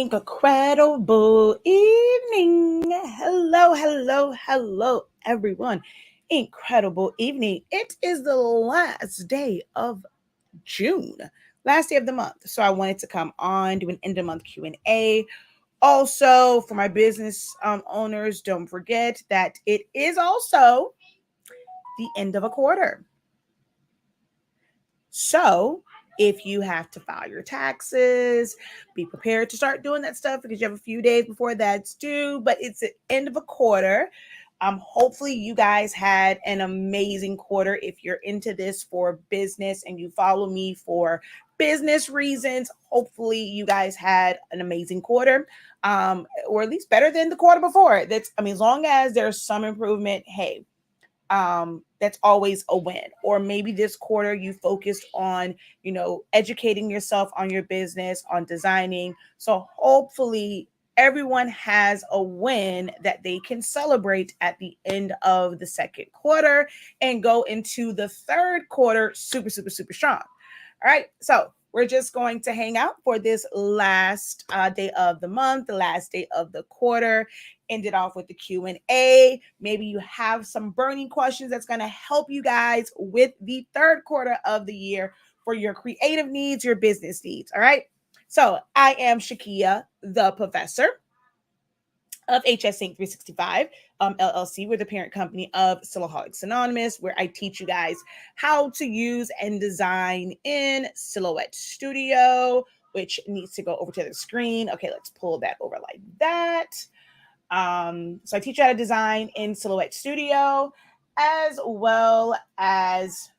Incredible evening. Hello, everyone. Incredible evening. It is the last day of June, last day of the month. So I wanted to come on, do an end of month Q&A. Also, for my business owners, don't forget that it is also the end of a quarter. So if you have to file your taxes, be prepared to start doing that stuff because you have a few days before that's due, but it's the end of a quarter. Hopefully you guys had an amazing quarter. If you're into this for business and you follow me for business reasons, hopefully you guys had an amazing quarter, or at least better than the quarter before. As long as there's some improvement, hey, that's always a win. Or maybe this quarter you focused on, educating yourself on your business, on designing. So hopefully everyone has a win that they can celebrate at the end of the second quarter and go into the third quarter super strong. All right, so we're just going to hang out for this last day of the month, the last day of the quarter. End it off with the Q&A. Maybe you have some burning questions that's going to help you guys with the third quarter of the year for your creative needs, your business needs. All right. So I am Shakia, the professor of HS Inc. 365 LLC. We're the parent company of Silhouettes Anonymous, where I teach you guys how to use and design in Silhouette Studio, which needs to go over to the screen. Okay, let's pull that over like that. So I teach you how to design in Silhouette Studio, as well as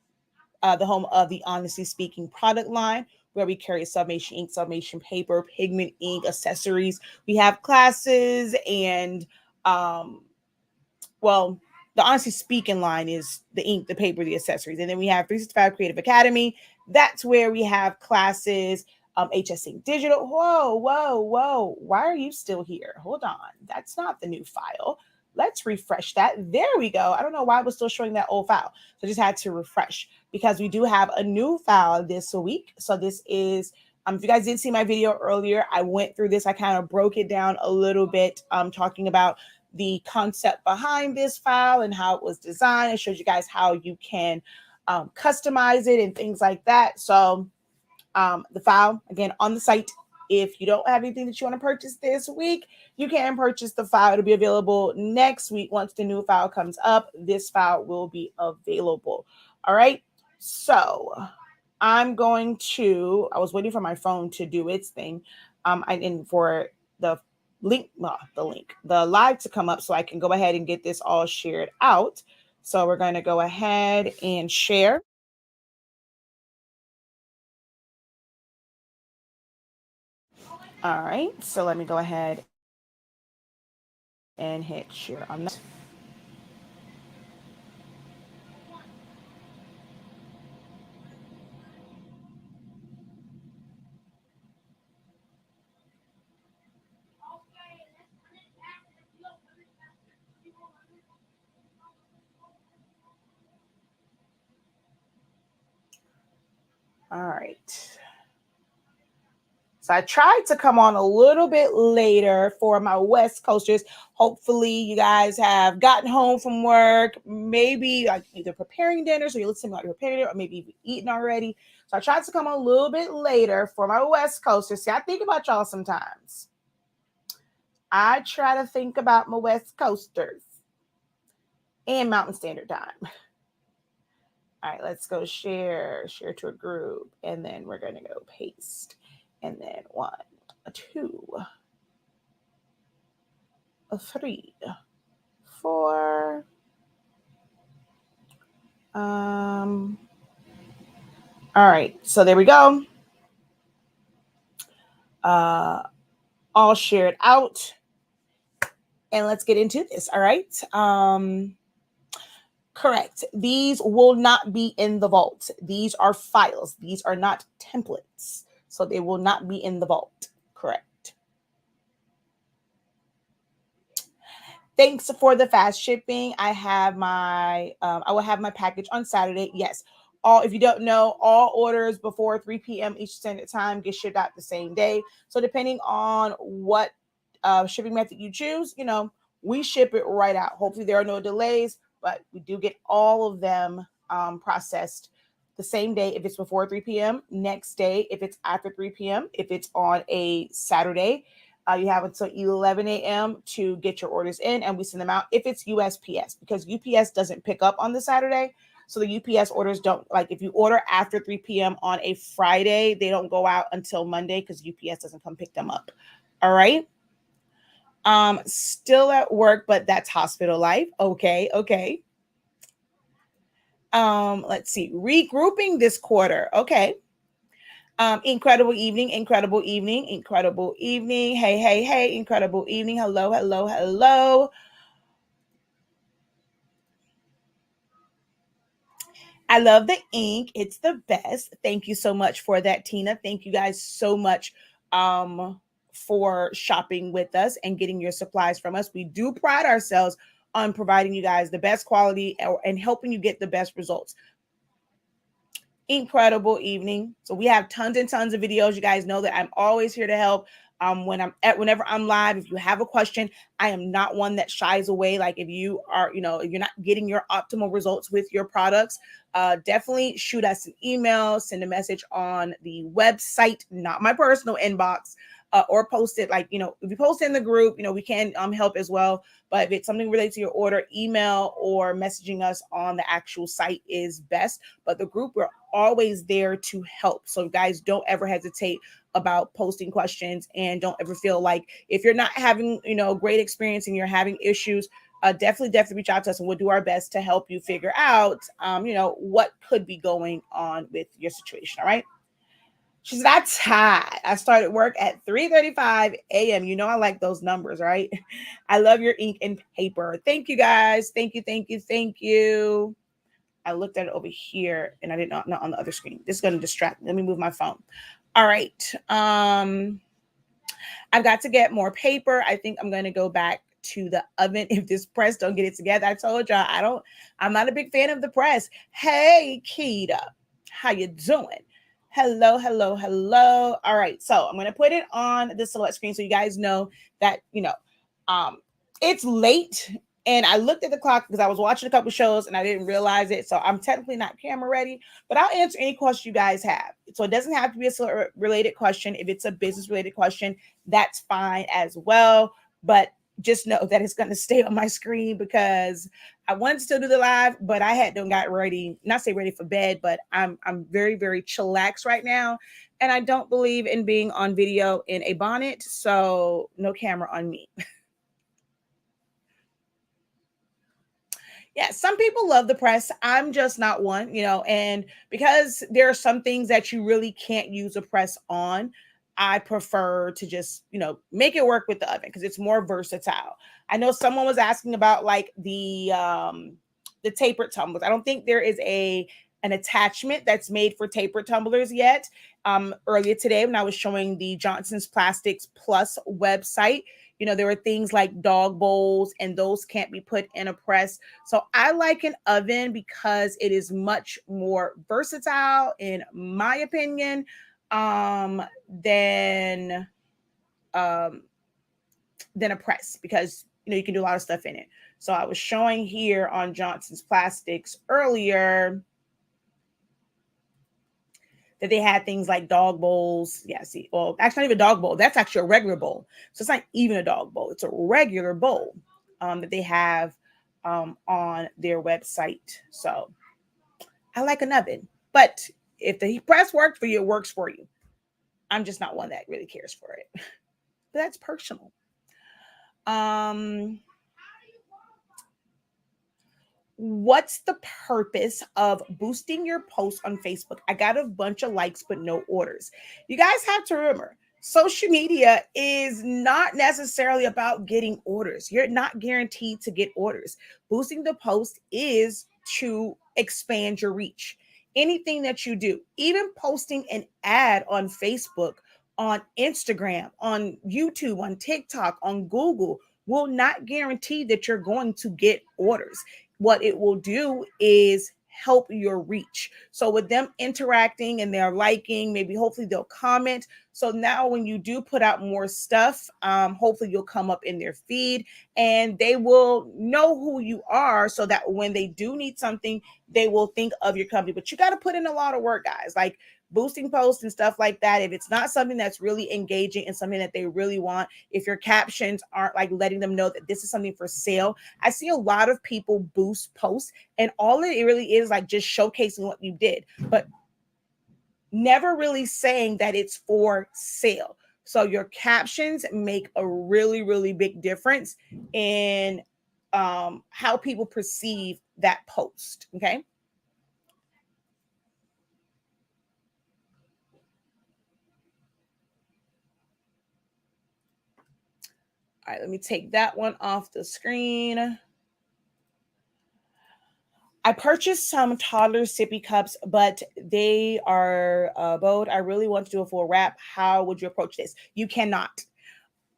the home of the Honestly Speaking product line, where we carry Sublimation ink, Sublimation paper, pigment ink, accessories. We have classes and, the Honestly Speaking line is the ink, the paper, the accessories. And then we have 365 Creative Academy. That's where we have classes, HS Ink Digital. Whoa. Why are you still here? Hold on. That's not the new file. Let's refresh that. There we go. I don't know why it was still showing that old file. So I just had to refresh because we do have a new file this week. So this is, if you guys didn't see my video earlier, I went through this. I kind of broke it down a little bit, talking about the concept behind this file and how it was designed. I showed you guys how you can customize it and things like that. So the file, again, on the site. If you don't have anything that you want to purchase this week, you can purchase the file. It'll be available next week. Once the new file comes up, this file will be available. All right. So I was waiting for my phone to do its thing. And for the live to come up so I can go ahead and get this all shared out. So we're going to go ahead and share. All right, so let me go ahead and hit share on that. All right. So I tried to come on a little bit later for my West Coasters. Hopefully you guys have gotten home from work, maybe like either preparing dinner, so you're listening while you're preparing it, or maybe you've eaten already. So I tried to come on a little bit later for my West Coasters. See, I think about y'all sometimes. I try to think about my West Coasters and Mountain Standard Time. All right, let's go share to a group, and then we're going to go paste. And then 1, 2, 3, 4. All right, so there we go. All shared out. And let's get into this. All right. Correct. These will not be in the vault. These are files. These are not templates. So they will not be in the vault. Correct. Thanks for the fast shipping. I will have my package on Saturday. Yes. if you don't know, all orders before 3 p.m. Eastern Standard Time get shipped out the same day. So depending on what shipping method you choose, we ship it right out. Hopefully there are no delays, but we do get all of them processed the same day if it's before 3 p.m. Next day if it's after 3 p.m. If it's on a Saturday, you have until 11 a.m. to get your orders in, and we send them out if it's USPS, because UPS doesn't pick up on the Saturday. So the UPS orders don't, like if you order after 3 p.m. on a Friday, they don't go out until Monday because UPS doesn't come pick them up. All right. Still at work, but that's hospital life. Okay. Let's see. Regrouping this quarter. Okay. Incredible evening. Hey, incredible evening. Hello. I love the ink. It's the best. Thank you so much for that, Tina. Thank you guys so much for shopping with us and getting your supplies from us. We do pride ourselves on providing you guys the best quality and helping you get the best results. Incredible evening. So we have tons and tons of videos. You guys know that I'm always here to help. Whenever I'm live, if you have a question, I am not one that shies away. Like if you are, if you're not getting your optimal results with your products, definitely shoot us an email, send a message on the website, not my personal inbox, or post it. Like, if you post it in the group, we can help as well. But if it's something related to your order, email or messaging us on the actual site is best. But the group, we're always there to help. So guys, don't ever hesitate about posting questions, and don't ever feel like if you're not having, great experience and you're having issues, definitely reach out to us and we'll do our best to help you figure out, what could be going on with your situation. All right. She said, I'm tired. I started work at 3:35 a.m. I like those numbers, right? I love your ink and paper. Thank you, guys. Thank you. I looked at it over here and I did not know on the other screen. This is going to distract me. Let me move my phone. All right. I've got to get more paper. I think I'm going to go back to the oven if this press don't get it together. I told y'all I'm not a big fan of the press. Hey, Keita, how you doing? Hello. All right. So I'm going to put it on the select screen so you guys know that, it's late. And I looked at the clock because I was watching a couple shows and I didn't realize it. So I'm technically not camera ready, but I'll answer any question you guys have. So it doesn't have to be a related question. If it's a business related question, that's fine as well. But just know that it's going to stay on my screen because I wanted to still do the live, but I had done got ready, not say ready for bed, but I'm very, very chillaxed right now. And I don't believe in being on video in a bonnet. So no camera on me. Yeah, some people love the press. I'm just not one, and because there are some things that you really can't use a press on, I prefer to just, make it work with the oven because it's more versatile. I know someone was asking about like the tapered tumblers. I don't think there is an attachment that's made for tapered tumblers yet. Earlier today when I was showing the Johnson's Plastics Plus website, there were things like dog bowls and those can't be put in a press. So I like an oven because it is much more versatile, in my opinion, than a press, because, you can do a lot of stuff in it. So I was showing here on Johnson's Plastics earlier that they had things like dog bowls. Yeah, see, well, actually not even a dog bowl. That's actually a regular bowl. So it's not even a dog bowl. It's a regular bowl that they have on their website. So I like an oven. But if the press worked for you, it works for you. I'm just not one that really cares for it. But that's personal. What's the purpose of boosting your post on Facebook? I got a bunch of likes, but no orders. You guys have to remember, social media is not necessarily about getting orders. You're not guaranteed to get orders. Boosting the post is to expand your reach. Anything that you do, even posting an ad on Facebook, on Instagram, on YouTube, on TikTok, on Google, will not guarantee that you're going to get orders. What it will do is help your reach. So with them interacting and they're liking, maybe hopefully they'll comment. So now when you do put out more stuff, hopefully you'll come up in their feed and they will know who you are, so that when they do need something, they will think of your company. But you got to put in a lot of work, guys. Like boosting posts and stuff like that, if it's not something that's really engaging and something that they really want, if your captions aren't like letting them know that this is something for sale. I see a lot of people boost posts and all it really is like just showcasing what you did, but never really saying that it's for sale. So your captions make a really, really big difference in how people perceive that post. Okay. All right, let me take that one off the screen. I purchased some toddler sippy cups, but they are bold. I really want to do a full wrap. How would you approach this? You cannot.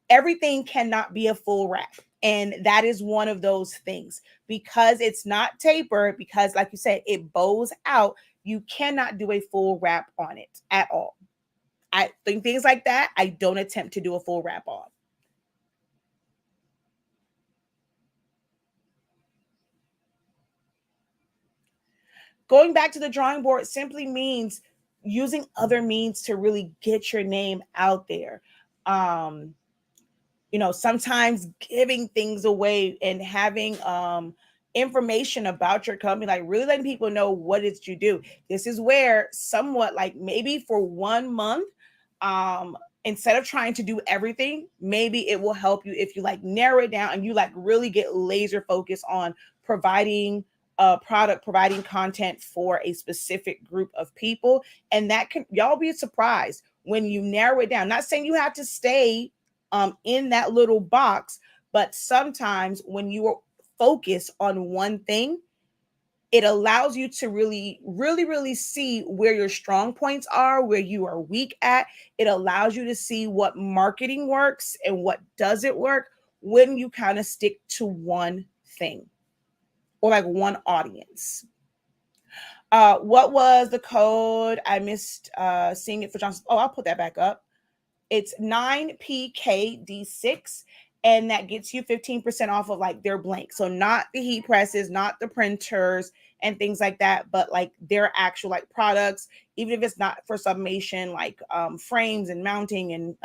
Everything cannot be a full wrap. And that is one of those things because it's not tapered, because, like you said, it bows out. You cannot do a full wrap on it at all. I think things like that, I don't attempt to do a full wrap on. Going back to the drawing board simply means using other means to really get your name out there. Um, sometimes giving things away and having information about your company, like really letting people know what it is you do. This is where somewhat like maybe for 1 month, instead of trying to do everything, maybe it will help you if you like narrow it down and you like really get laser focused on providing a product, providing content for a specific group of people. And that can, y'all be surprised when you narrow it down. Not saying you have to stay in that little box, but sometimes when you are focused on one thing, it allows you to really, really, really see where your strong points are, where you are weak at. It allows you to see what marketing works and what doesn't work when you kind of stick to one thing or like one audience. What was the code? I missed seeing it for Johnson. Oh, I'll put that back up. It's 9PKD6, and that gets you 15% off of like their blank. So not the heat presses, not the printers and things like that, but like their actual like products, even if it's not for sublimation, like frames and mounting. And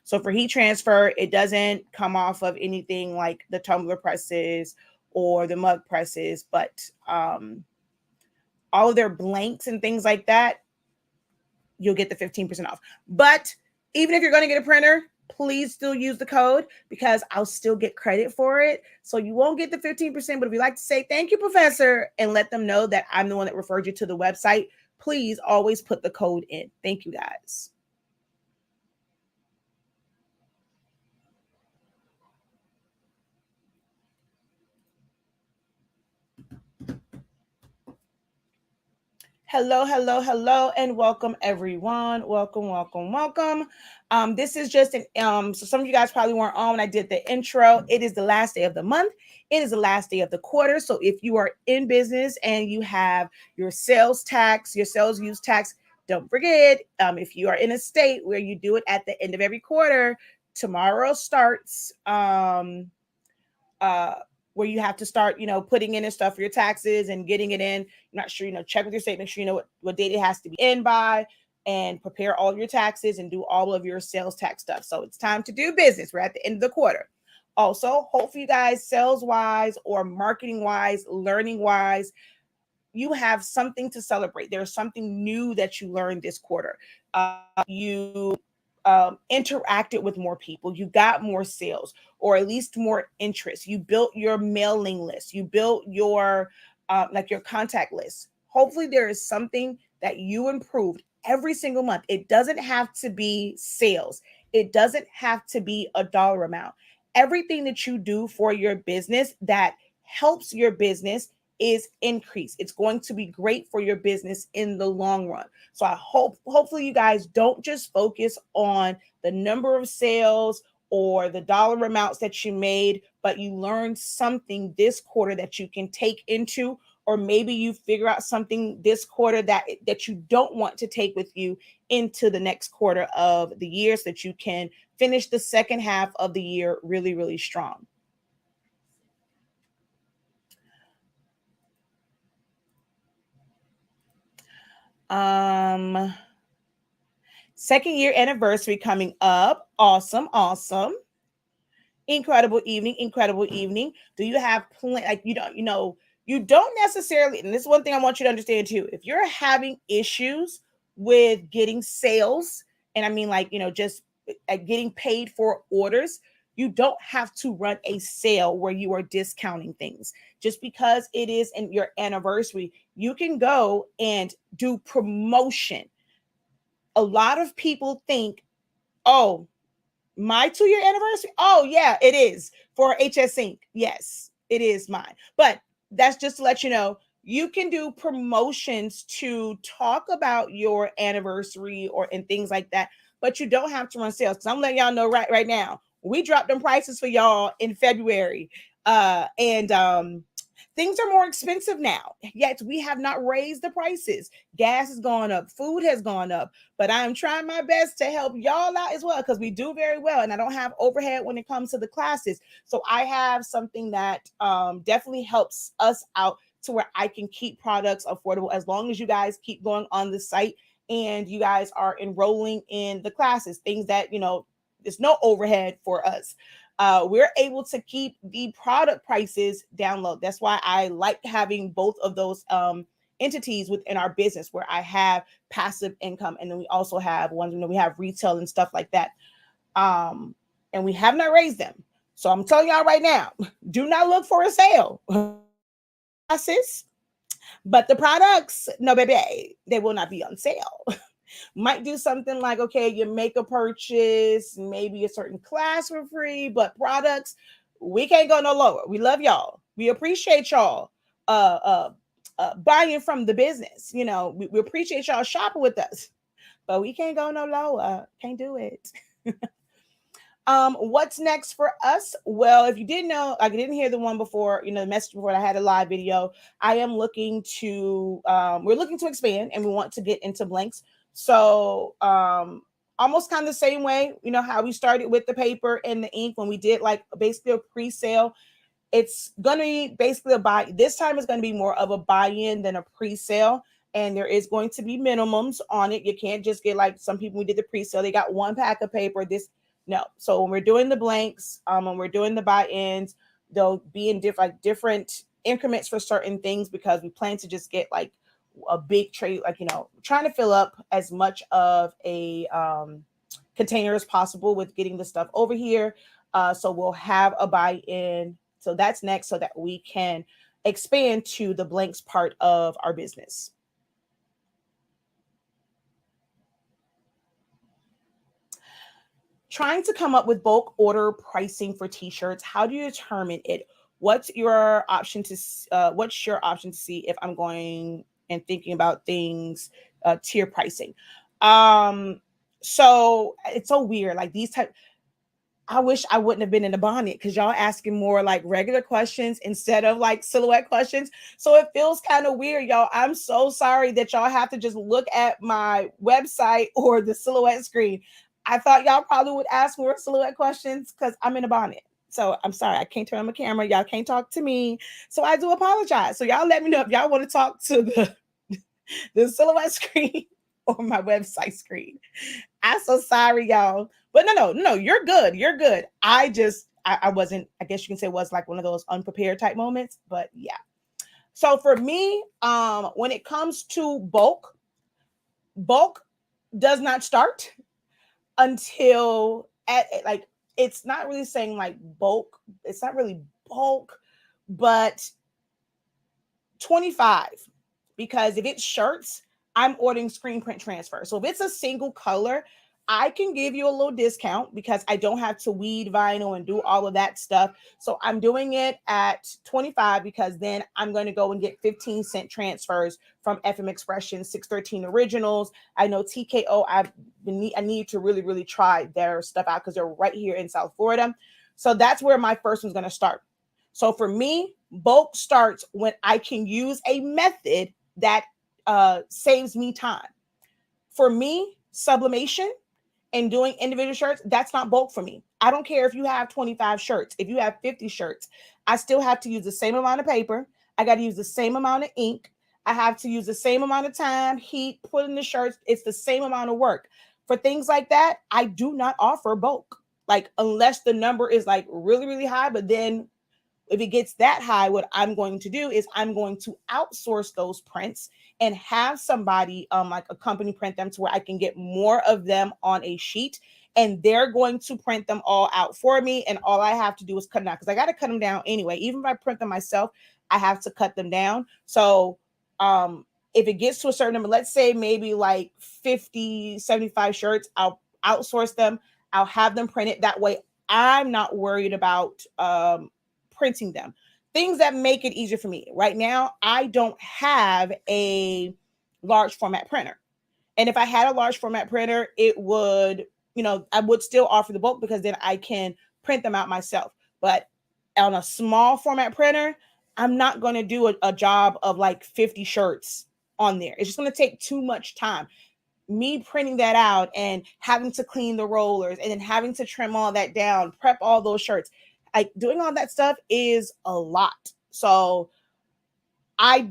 so for heat transfer, it doesn't come off of anything like the tumbler presses or the mug presses, but all of their blanks and things like that, you'll get the 15% off. But even if you're going to get a printer, please still use the code because I'll still get credit for it. So you won't get the 15%, but if you like to say thank you, Professor, and let them know that I'm the one that referred you to the website, please always put the code in. Thank you, guys. Hello, hello, hello, and welcome everyone. Welcome, welcome, welcome. This is just an so some of you guys probably weren't on when I did the intro. It is the last day of the month. It is the last day of the quarter. So if you are in business and you have your sales tax, your sales use tax, don't forget, if you are in a state where you do it at the end of every quarter, tomorrow starts uh where you have to start, putting in and stuff for your taxes and getting it in. I'm not sure, check with your state, make sure you know what date it has to be in by, and prepare all of your taxes and do all of your sales tax stuff. So it's time to do business. We're at the end of the quarter. Also, hopefully you guys, sales wise or marketing wise, learning wise, you have something to celebrate. There's something new that you learned this quarter. You interacted with more people. You got more sales, or at least more interest. You built your mailing list. You built your like your contact list. Hopefully, there is something that you improved every single month. It doesn't have to be sales. It doesn't have to be a dollar amount. Everything that you do for your business that helps your business is increase. It's going to be great for your business in the long run. So I hopefully you guys don't just focus on the number of sales or the dollar amounts that you made, but you learned something this quarter that you can take into or maybe you figure out something this quarter that you don't want to take with you into the next quarter of the year, so that you can finish the second half of the year really, really strong. Second year anniversary coming up. Awesome, awesome. Incredible evening, incredible evening. Do you have like you don't necessarily, and this is one thing I want you to understand too. If you're having issues with getting sales, and I mean like, just getting paid for orders, you don't have to run a sale where you are discounting things. Just because it is in your anniversary, you can go and do promotion. A lot of people think, oh, my 2-year anniversary? Oh, yeah, it is for HS Inc. Yes, it is mine. But that's just to let you know, you can do promotions to talk about your anniversary or and things like that, but you don't have to run sales. Because I'm letting y'all know right now, we dropped them prices for y'all in February. And things are more expensive now. Yet we have not raised the prices. Gas has gone up, food has gone up, but I'm trying my best to help y'all out as well, because we do very well, and I don't have overhead when it comes to the classes. So I have something that definitely helps us out to where I can keep products affordable as long as you guys keep going on the site and you guys are enrolling in the classes, things that, there's no overhead for us. We're able to keep the product prices down low. That's why I like having both of those entities within our business, where I have passive income, and then we also have ones, we have retail and stuff like that. And we have not raised them. So I'm telling y'all right now, do not look for a sale. But the products, no, baby, they will not be on sale. Might do something like, okay, you make a purchase, maybe a certain class for free, but products, we can't go no lower. We love y'all. We appreciate y'all buying from the business. We appreciate y'all shopping with us, but we can't go no lower. Can't do it. What's next for us? Well, if you didn't know, I didn't hear the one before, the message before I had a live video. I am looking to, we're looking to expand, and we want to get into blanks. So, almost kind of the same way, how we started with the paper and the ink when we did like basically a pre-sale. It's going to be basically a buy. This time it's going to be more of a buy-in than a pre-sale. And there is going to be minimums on it. You can't just get like some people, we did the pre-sale, they got one pack of paper. No. So when we're doing the blanks, when we're doing the buy-ins, they'll be in different increments for certain things, because we plan to just get like a big tray, like, trying to fill up as much of a container as possible with getting the stuff over here. So we'll have a buy-in. So that's next, so that we can expand to the blanks part of our business. Trying to come up with bulk order pricing for t-shirts. How do you determine it? What's your option to see if I'm going and thinking about things, tier pricing? So it's so weird. Like these type, I wish I wouldn't have been in the bonnet, because y'all asking more like regular questions instead of like silhouette questions. So it feels kind of weird, y'all. I'm so sorry that y'all have to just look at my website or the silhouette screen. I thought y'all probably would ask more silhouette questions because I'm in a bonnet. So I'm sorry, I can't turn on my camera. Y'all can't talk to me. So I do apologize. So y'all let me know if y'all want to talk to the silhouette screen or my website screen. I'm so sorry, y'all. But no, you're good. You're good. I wasn't, I guess you can say, was like one of those unprepared type moments. But yeah. So for me, when it comes to bulk does not start until like, it's not really saying like bulk. It's not really bulk, but 25. Because if it's shirts, I'm ordering screen print transfer. So if it's a single color, I can give you a little discount because I don't have to weed vinyl and do all of that stuff. So I'm doing it at 25, because then I'm going to go and get 15-cent transfers from FM Expression, 613 Originals. I know TKO, I need to really, really try their stuff out because they're right here in South Florida. So that's where my first one's going to start. So for me, bulk starts when I can use a method that saves me time. For me, sublimation and doing individual shirts, that's not bulk for me. I don't care if you have 25 shirts, if you have 50 shirts, I still have to use the same amount of paper. I got to use the same amount of ink. I have to use the same amount of time, heat, put in the shirts. It's the same amount of work. For things like that, I do not offer bulk. Like, unless the number is like really, really high, but then if it gets that high, what I'm going to do is I'm going to outsource those prints and have somebody, like a company, print them to where I can get more of them on a sheet, and they're going to print them all out for me. And all I have to do is cut them out, because I got to cut them down anyway. Even if I print them myself, I have to cut them down. So if it gets to a certain number, let's say maybe like 50, 75 shirts, I'll outsource them. I'll have them printed. That way I'm not worried about printing them. Things that make it easier for me. Right now, I don't have a large format printer. And if I had a large format printer, it would, I would still offer the bulk, because then I can print them out myself. But on a small format printer, I'm not going to do a job of like 50 shirts on there. It's just going to take too much time. Me printing that out and having to clean the rollers and then having to trim all that down, prep all those shirts, like doing all that stuff is a lot. So I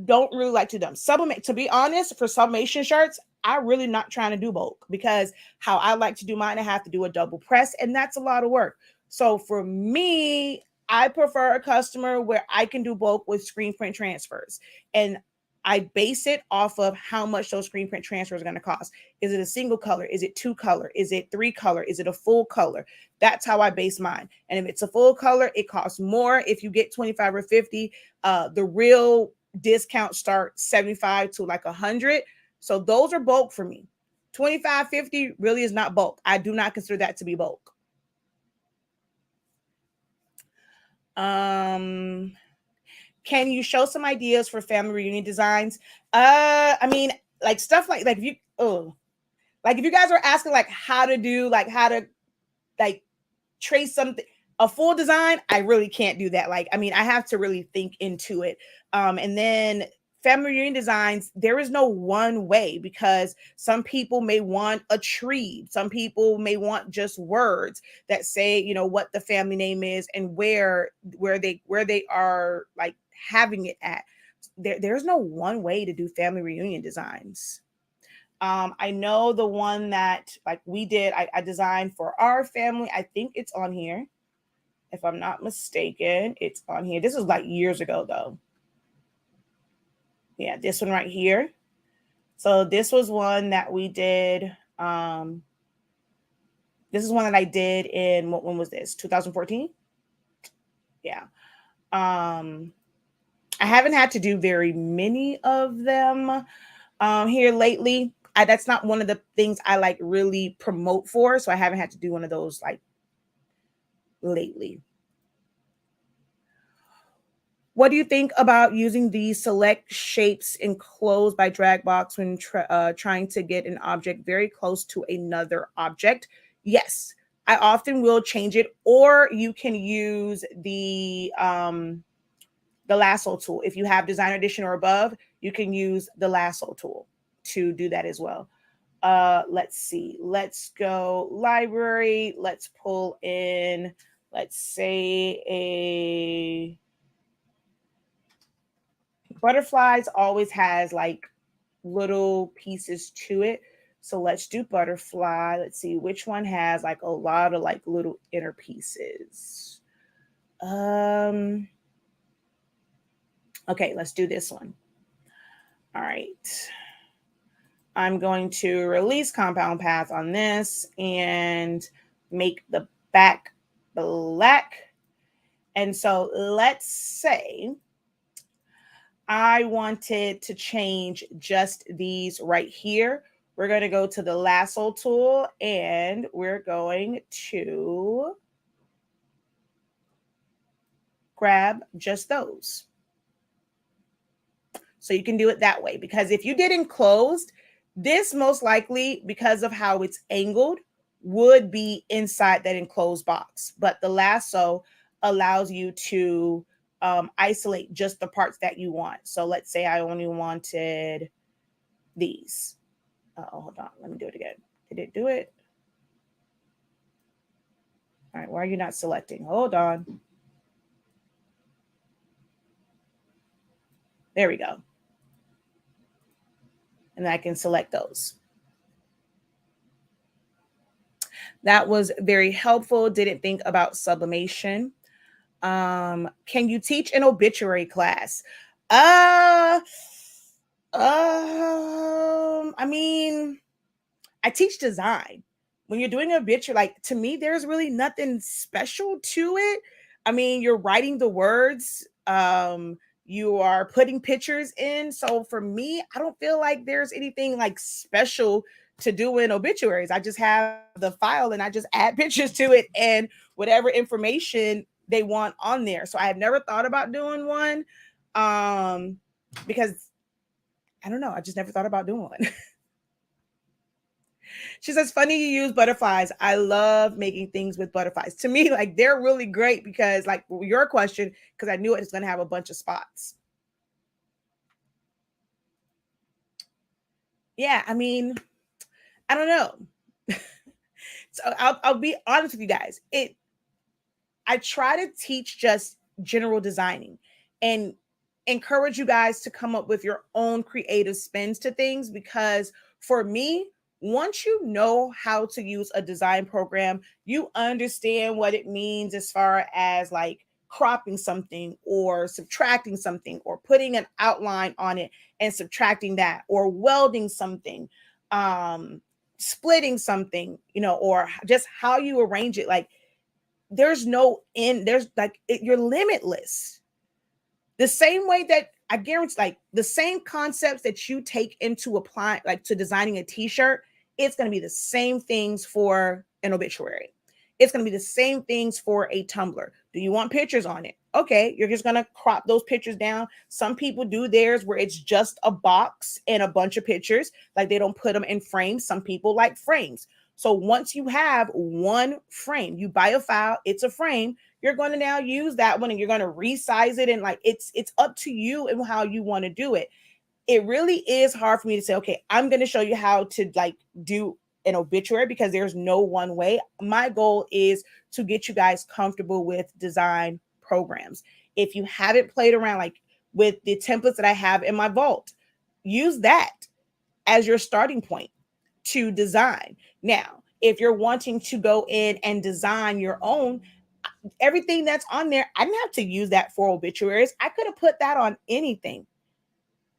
don't really like to do them. Sublimate, to be honest, for sublimation shirts, I'm really not trying to do bulk, because how I like to do mine, I have to do a double press, and that's a lot of work. So for me, I prefer a customer where I can do bulk with screen print transfers. And I base it off of how much those screen print transfers are going to cost. Is it a single color? Is it 2 color? Is it 3 color? Is it a full color? That's how I base mine. And if it's a full color, it costs more. If you get 25 or 50, the real discount starts 75 to like 100. So those are bulk for me. 25, 50 really is not bulk. I do not consider that to be bulk. Can you show some ideas for family reunion designs? I mean, like stuff like if you if you guys are asking like how to trace something, a full design, I really can't do that. Like, I mean, I have to really think into it. And then family reunion designs, there is no one way, because some people may want a tree. Some people may want just words that say, what the family name is and where they are like having it at. There's no one way to do family reunion designs. I know the one that like we did, I designed for our family. I think it's on here. If I'm not mistaken, it's on here. This was like years ago though. Yeah, this one right here. So this was one that we did. This is one that I did in, when was this? 2014? Yeah. I haven't had to do very many of them here lately. That's not one of the things I like really promote for. So I haven't had to do one of those like lately. What do you think about using these select shapes enclosed by drag box when trying to get an object very close to another object? Yes, I often will change it, or you can use the lasso tool. If you have Designer Edition or above, you can use the lasso tool to do that as well. Let's see. Let's go library. Let's pull in, let's say a butterflies always has like little pieces to it. So let's do butterfly. Let's see which one has like a lot of like little inner pieces. Okay, let's do this one. All right. I'm going to release compound path on this and make the back black. And so let's say I wanted to change just these right here. We're going to go to the lasso tool and we're going to grab just those. So you can do it that way, because if you did enclosed, this most likely, because of how it's angled, would be inside that enclosed box. But the lasso, allows you to isolate just the parts that you want. So let's say I only wanted these. Oh, hold on. Let me do it again. Did it do it? All right. Why are you not selecting? Hold on. There we go. And I can select those. That was very helpful. Didn't think about sublimation. Can you teach an obituary class? I mean, I teach design. When you're doing a obituary, like to me, there's really nothing special to it. I mean, you're writing the words, you are putting pictures in. So for me, I don't feel like there's anything like special to do in obituaries. I just have the file and I just add pictures to it and whatever information they want on there. So I have never thought about doing one because I don't know. I just never thought about doing one. She says, funny you use butterflies. I love making things with butterflies. To me, like they're really great because like your question, because I knew it was going to have a bunch of spots. Yeah, I mean, I don't know. So I'll be honest with you guys. I try to teach just general designing and encourage you guys to come up with your own creative spins to things because for me, once you know how to use a design program, you understand what it means as far as like cropping something or subtracting something or putting an outline on it and subtracting that or welding something, splitting something, or just how you arrange it. Like there's no end. There's like you're limitless. The same way that I guarantee, like the same concepts that you take into applying, like to designing a t-shirt, it's going to be the same things for an obituary. It's going to be the same things for a tumbler. Do you want pictures on it? Okay, you're just going to crop those pictures down. Some people do theirs where it's just a box and a bunch of pictures, like they don't put them in frames. Some people like frames. So once you have one frame, you buy a file, it's a frame, you're going to now use that one and you're going to resize it. And like it's up to you and how you want to do it. It really is hard for me to say, okay, I'm going to show you how to like do an obituary because there's no one way. My goal is to get you guys comfortable with design programs. If you haven't played around like with the templates that I have in my vault, use that as your starting point to design. Now, if you're wanting to go in and design your own, everything that's on there, I didn't have to use that for obituaries. I could have put that on anything.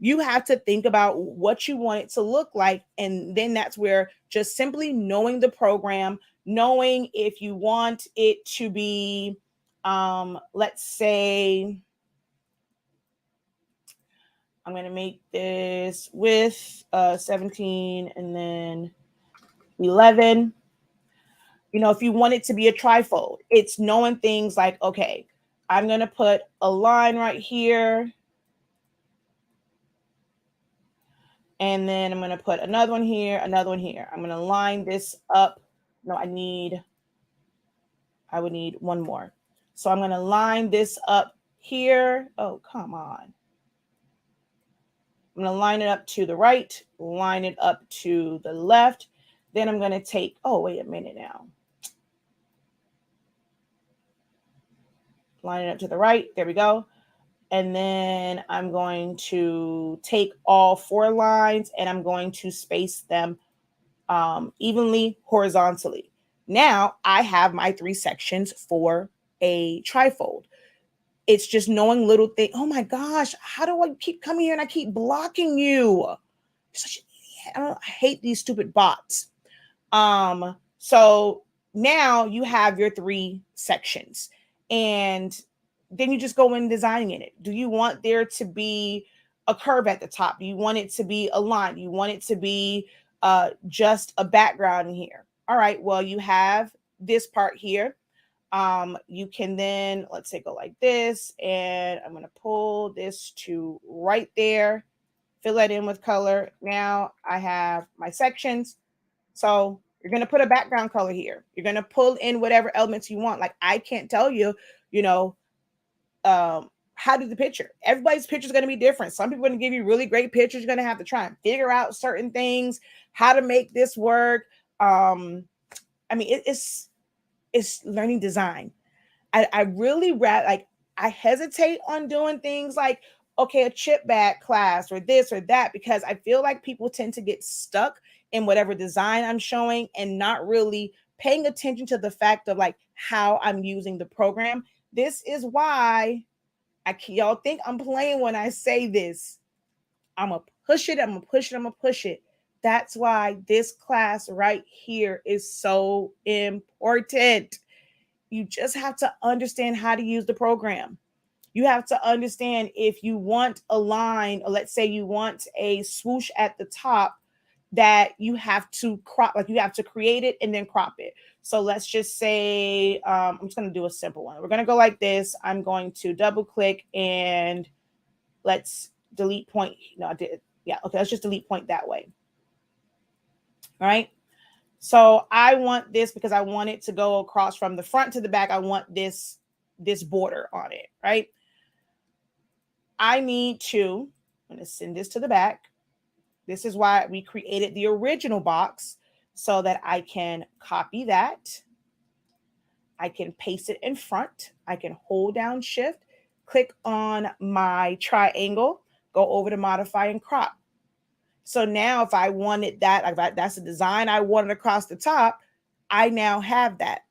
You have to think about what you want it to look like. And then that's where just simply knowing the program, knowing if you want it to be, let's say, I'm going to make this with 17 and then 11. If you want it to be a trifold, it's knowing things like, okay, I'm going to put a line right here. And then I'm going to put another one here, another one here. I'm going to line this up. No, I would need one more. So I'm going to line this up here. Oh, come on. I'm going to line it up to the right, line it up to the left. Then I'm going to take, oh, wait a minute now. Line it up to the right. There we go. And then I'm going to take all 4 lines and I'm going to space them evenly horizontally. Now I have my 3 sections for a trifold. It's just knowing little things. Oh my gosh, how do I keep coming here and I keep blocking you? Such an idiot. I hate these stupid bots. So now you have your 3 sections and then you just go in designing in it. Do you want there to be a curve at the top? Do you want it to be a line? Do you want it to be just a background in here? All right, well, you have this part here. You can then, let's say, go like this, and I'm going to pull this to right there, fill that in with color. Now I have my sections. So You're going to put a background color here. You're going to pull in whatever elements you want. Like I can't tell you, you know, how to do the picture. Everybody's picture is going to be different. Some people are going to give you really great pictures. You're going to have to try and figure out certain things, how to make this work. I mean, it's learning design. I really like I hesitate on doing things like, okay, a chip bag class or this or that, because I feel like people tend to get stuck in whatever design I'm showing and not really paying attention to the fact of like how I'm using the program. This is why y'all think I'm playing when I say this. I'm gonna push it. I'm gonna push it. I'm gonna push it. That's why this class right here is so important. You just have to understand how to use the program. You have to understand if you want a line, or let's say you want a swoosh at the top, that you have to crop, like you have to create it and then crop it. So let's just say, I'm just going to do a simple one. We're going to go like this. I'm going to double click and let's delete point. No, I did. Yeah. Okay. Let's just delete point that way. All right. So I want this because I want it to go across from the front to the back. I want this border on it, right? I need to, I'm going to send this to the back. This is why we created the original box, so that I can copy that. I can paste it in front. I can hold down shift, click on my triangle, go over to modify and crop. So now if I wanted that, like that's the design I wanted across the top, I now have that.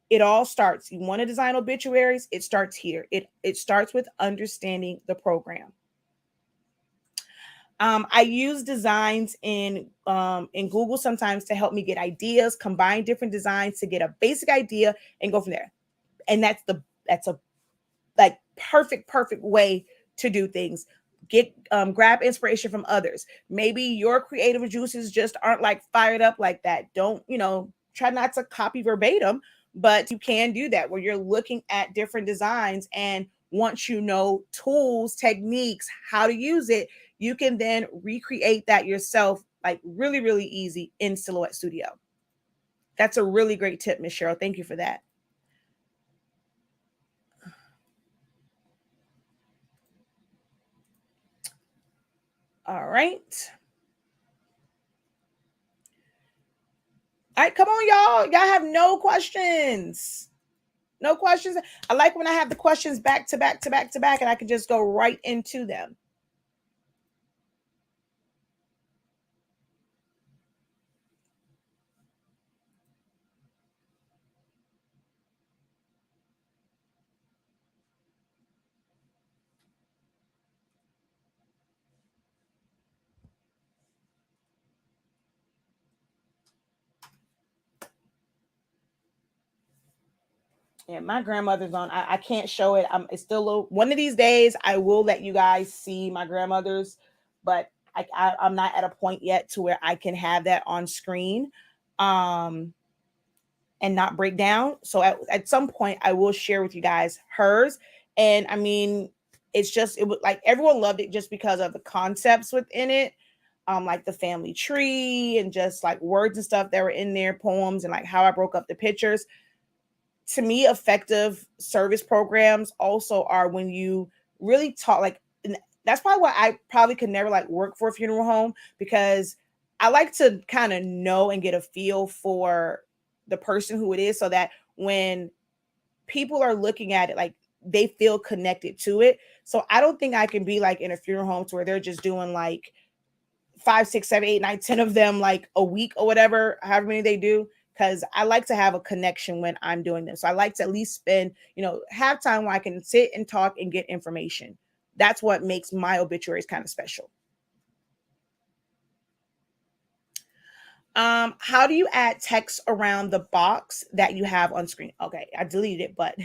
It all starts. You want to design obituaries? It starts here. It starts with understanding the program. I use designs in Google sometimes to help me get ideas, combine different designs to get a basic idea and go from there. And that's a like perfect way to do things. Get grab inspiration from others. Maybe your creative juices just aren't like fired up like that. Don't, try not to copy verbatim, but you can do that where you're looking at different designs, and once you know tools, techniques, how to use it, you can then recreate that yourself, like really, really easy in Silhouette Studio. That's a really great tip, Miss Cheryl. Thank you for that. All right. All right, come on, y'all. Y'all have no questions. No questions. I like when I have the questions back to back to back to back, and I can just go right into them. Yeah, my grandmother's on. I can't show it. It's still one of these days I will let you guys see my grandmother's, but I'm not at a point yet to where I can have that on screen, and not break down. So at some point I will share with you guys hers. And I mean, it was like everyone loved it just because of the concepts within it. Like the family tree and just like words and stuff that were in there, poems, and like how I broke up the pictures. To me, effective service programs also are when you really talk, like, and that's probably why I probably could never like work for a funeral home, because I like to kind of know and get a feel for the person who it is, so that when people are looking at it, like they feel connected to it. So I don't think I can be like in a funeral home to where they're just doing like 5, 6, 7, 8, 9, 10 of them like a week or whatever, however many they do. Because I like to have a connection when I'm doing this. So I like to at least spend, have time where I can sit and talk and get information. That's what makes my obituaries kind of special. How do you add text around the box that you have on screen? Okay, I deleted it, but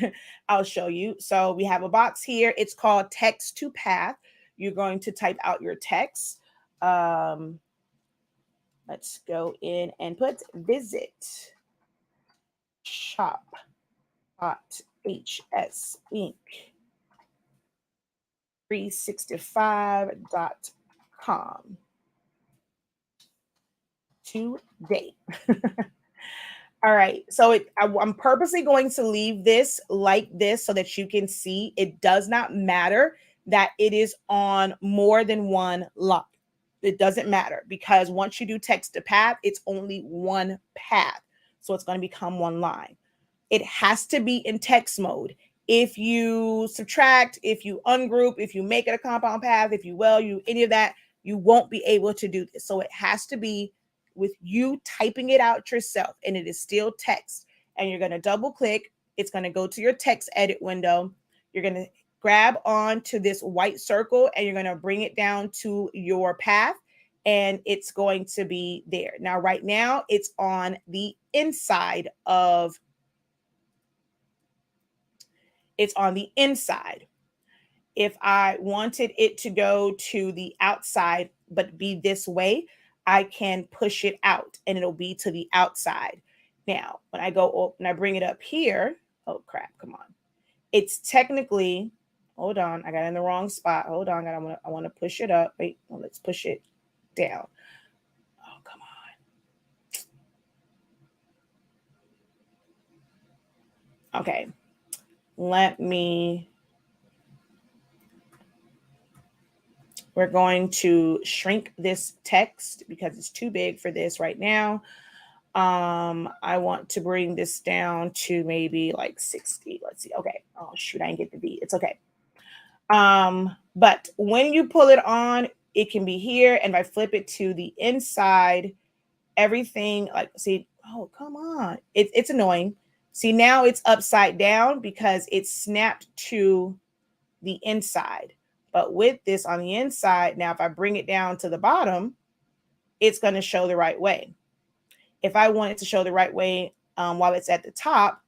I'll show you. So we have a box here. It's called text to path. You're going to type out your text. Let's go in and put visit shop.hsink365.com to date. All right. So I'm purposely going to leave this like this so that you can see it does not matter that it is on more than one line. It doesn't matter because once you do text to path, it's only one path. So it's going to become one line. It has to be in text mode. If you subtract, if you ungroup, if you make it a compound path, if you any of that, you won't be able to do this. So it has to be with you typing it out yourself, and it is still text. And you're going to double click. It's going to go to your text edit window. You're going to grab onto this white circle and you're going to bring it down to your path, and it's going to be there. Now, right now, it's on the inside of it's on the inside. If I wanted it to go to the outside, but be this way, I can push it out and it'll be to the outside. Now, when I go up and I bring it up here, oh crap, come on. It's technically, hold on, I got in the wrong spot. Hold on, I want to push it up. Wait, well, let's push it down. Oh, come on. Okay, we're going to shrink this text because it's too big for this right now. I want to bring this down to maybe like 60. Let's see. Okay. Oh shoot, I didn't get the V. It's okay. But when you pull it on, it can be here. And if I flip it to the inside, everything like, see, oh, come on. It's annoying. See, now it's upside down because it's snapped to the inside. But with this on the inside, now if I bring it down to the bottom, it's going to show the right way. If I want it to show the right way while it's at the top,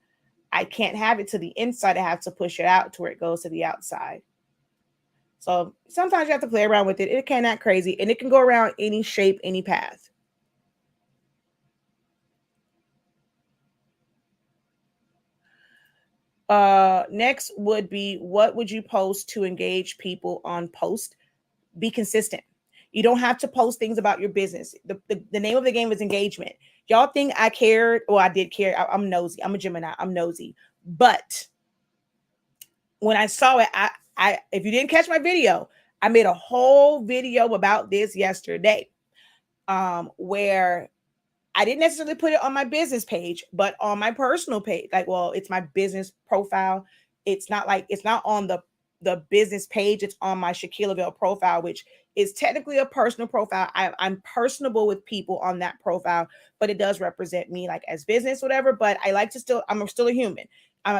I can't have it to the inside. I have to push it out to where it goes to the outside. So sometimes you have to play around with it. It can act crazy, and it can go around any shape, any path. Next would be, what would you post to engage people on post? Be consistent. You don't have to post things about your business. The name of the game is engagement. Y'all think I cared? Well, I did care. I'm nosy. I'm a Gemini. I'm nosy. But when I saw it, I if you didn't catch my video, I made a whole video about this yesterday, where I didn't necessarily put it on my business page, but on my personal page. Like, well, it's my business profile. It's not on the business page. It's on my Shaquille Lavelle profile, which is technically a personal profile. I'm personable with people on that profile, but it does represent me like as business, whatever. But I like to I'm still a human.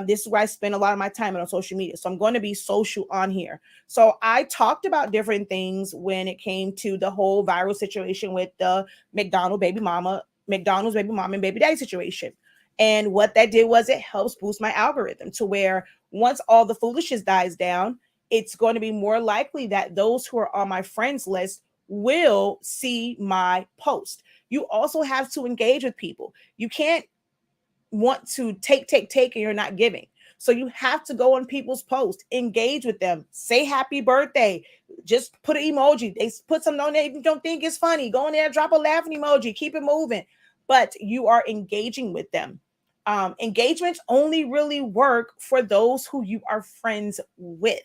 This is where I spend a lot of my time on social media. So I'm going to be social on here. So I talked about different things when it came to the whole viral situation with the McDonald's baby mama and baby daddy situation. And what that did was it helps boost my algorithm to where once all the foolishness dies down, it's going to be more likely that those who are on my friends list will see my post. You also have to engage with people. You can't want to take, and you're not giving. So you have to go on people's posts, engage with them, say happy birthday, just put an emoji. They put something on there you don't think is funny. Go in there, drop a laughing emoji, keep it moving. But you are engaging with them. Engagements only really work for those who you are friends with,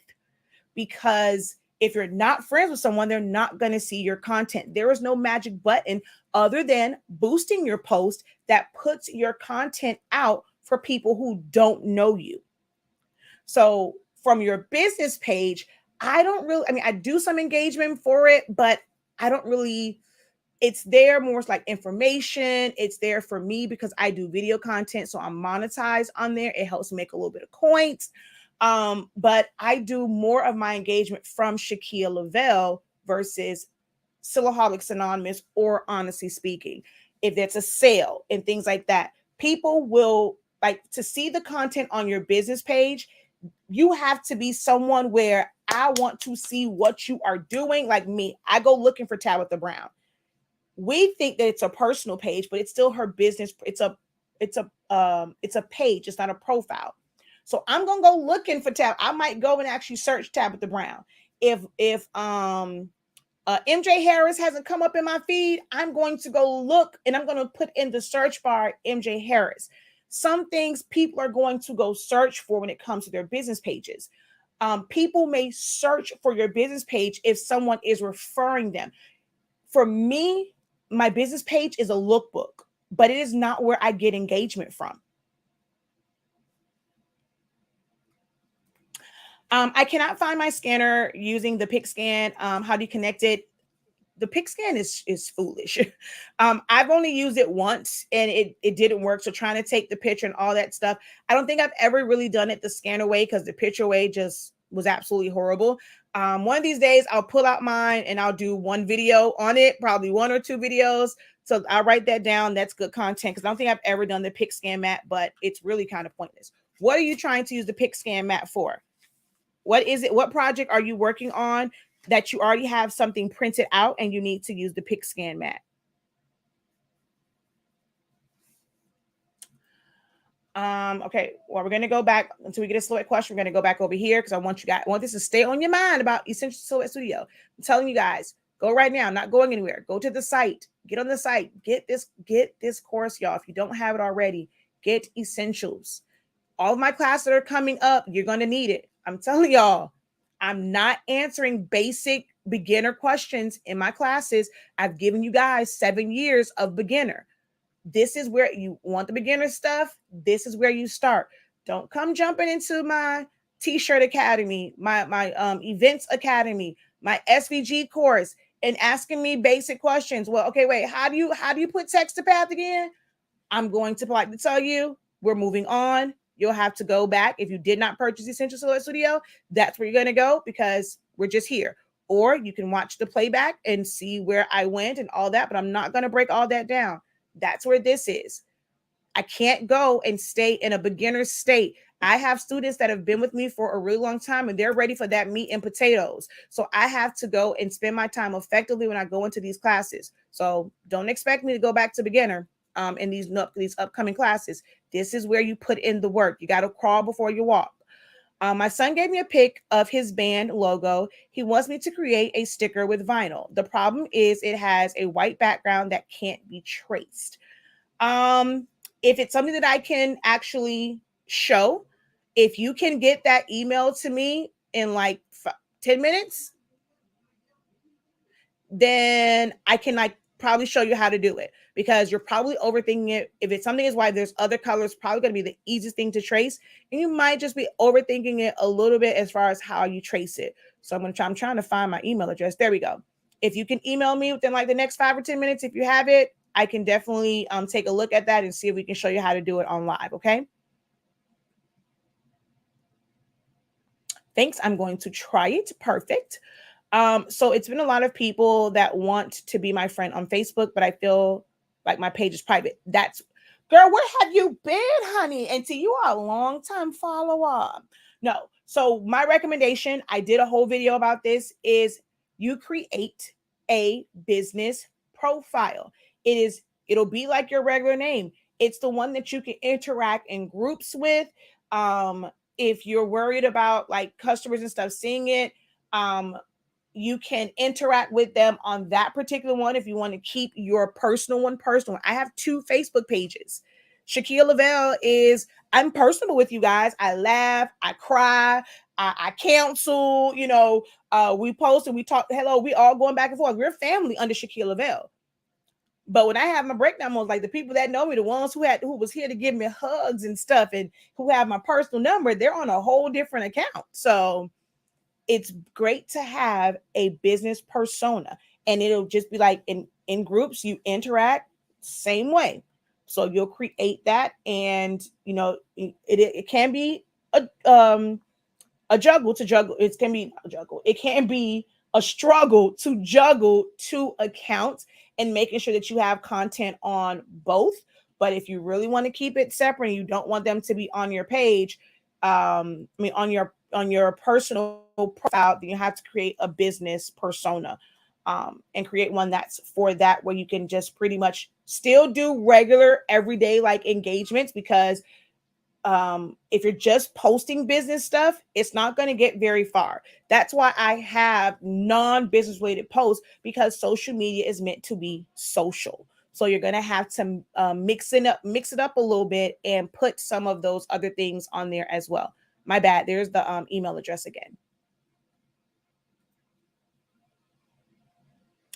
because if you're not friends with someone, they're not going to see your content. There is no magic button other than boosting your post that puts your content out for people who don't know you. So from your business page, I do some engagement for it, but I don't really, it's there more like information. It's there for me because I do video content. So I'm monetized on there. It helps me make a little bit of coins. But I do more of my engagement from Shaquille Lavelle versus Sillaholics Anonymous or Honestly Speaking. If it's a sale and things like that, people will like to see the content on your business page. You have to be someone where I want to see what you are doing. Like me, I go looking for Tabitha Brown. We think that it's a personal page, but it's still her business. It's a page. It's not a profile. So I'm gonna go looking for I might go and actually search Tabitha Brown. If MJ Harris hasn't come up in my feed. I'm going to go look and I'm going to put in the search bar MJ Harris. Some things people are going to go search for when it comes to their business pages. People may search for your business page if someone is referring them. For me, my business page is a lookbook, but it is not where I get engagement from. I cannot find my scanner using the PicScan. How do you connect it? The PicScan is foolish. I've only used it once and it didn't work. So trying to take the picture and all that stuff, I don't think I've ever really done it the scanner way because the picture way just was absolutely horrible. One of these days I'll pull out mine and I'll do one video on it, probably one or two videos. So I'll write that down. That's good content because I don't think I've ever done the PicScan mat, but it's really kind of pointless. What are you trying to use the PicScan mat for? What is it? What project are you working on that you already have something printed out and you need to use the PicScan mat? Okay, well, we're going to go back until we get a silhouette question. We're going to go back over here because I want this to stay on your mind about Essential Silhouette Studio. I'm telling you guys, go right now. I'm not going anywhere. Go to the site. Get on the site. Get this course, y'all. If you don't have it already, get Essentials. All of my classes that are coming up, you're going to need it. I'm telling y'all, I'm not answering basic beginner questions in my classes. I've given you guys 7 years of beginner. This is where you want the beginner stuff. This is where you start. Don't come jumping into my T-shirt academy, my events academy, my SVG course, and asking me basic questions. Well, okay, wait, how do you put text to path again? I'm going to politely tell you, we're moving on. You'll have to go back. If you did not purchase Essential Silhouette Studio, that's where you're going to go because we're just here. Or you can watch the playback and see where I went and all that, but I'm not going to break all that down. That's where this is. I can't go and stay in a beginner state. I have students that have been with me for a really long time and they're ready for that meat and potatoes. So I have to go and spend my time effectively when I go into these classes. So don't expect me to go back to beginner in these upcoming classes. This is where you put in the work. You got to crawl before you walk. My son gave me a pic of his band logo. He wants me to create a sticker with vinyl. The problem is it has a white background that can't be traced. If it's something that I can actually show, if you can get that email to me in like 10 minutes, then I can probably show you how to do it because you're probably overthinking it. If it's something is why there's other colors, probably going to be the easiest thing to trace. And you might just be overthinking it a little bit as far as how you trace it. So I'm trying to find my email address. There we go. If you can email me within like the next 5 or 10 minutes, if you have it, I can definitely take a look at that and see if we can show you how to do it on live. Okay. Thanks. I'm going to try it. Perfect. So it's been a lot of people that want to be my friend on Facebook, but I feel like my page is private. Girl, where have you been, honey? And see, you are a long time follower. No. So my recommendation, I did a whole video about this, is you create a business profile. It'll be like your regular name. It's the one that you can interact in groups with. If you're worried about like customers and stuff seeing it, you can interact with them on that particular one. If you want to keep your personal one personal, I have 2 Facebook pages. Shaquille Lavelle I'm personable with you guys. I laugh, I cry, I counsel, we post and we talk. Hello, we all going back and forth. We're family under Shaquille Lavelle. But when I have my breakdown modes, like the people that know me, the ones who was here to give me hugs and stuff and who have my personal number, they're on a whole different account. So it's great to have a business persona, and it'll just be like in groups, you interact same way. So you'll create that, and it can be a juggle to juggle. It can be a juggle. It can be a struggle to juggle 2 accounts and making sure that you have content on both. But if you really want to keep it separate and you don't want them to be on your page, on your personal profile, then you have to create a business persona and create one that's for that, where you can just pretty much still do regular everyday like engagements, because if you're just posting business stuff, it's not going to get very far. That's why I have non-business related posts, because social media is meant to be social. So you're going to have to mix it up a little bit and put some of those other things on there as well. My bad. There's the email address again.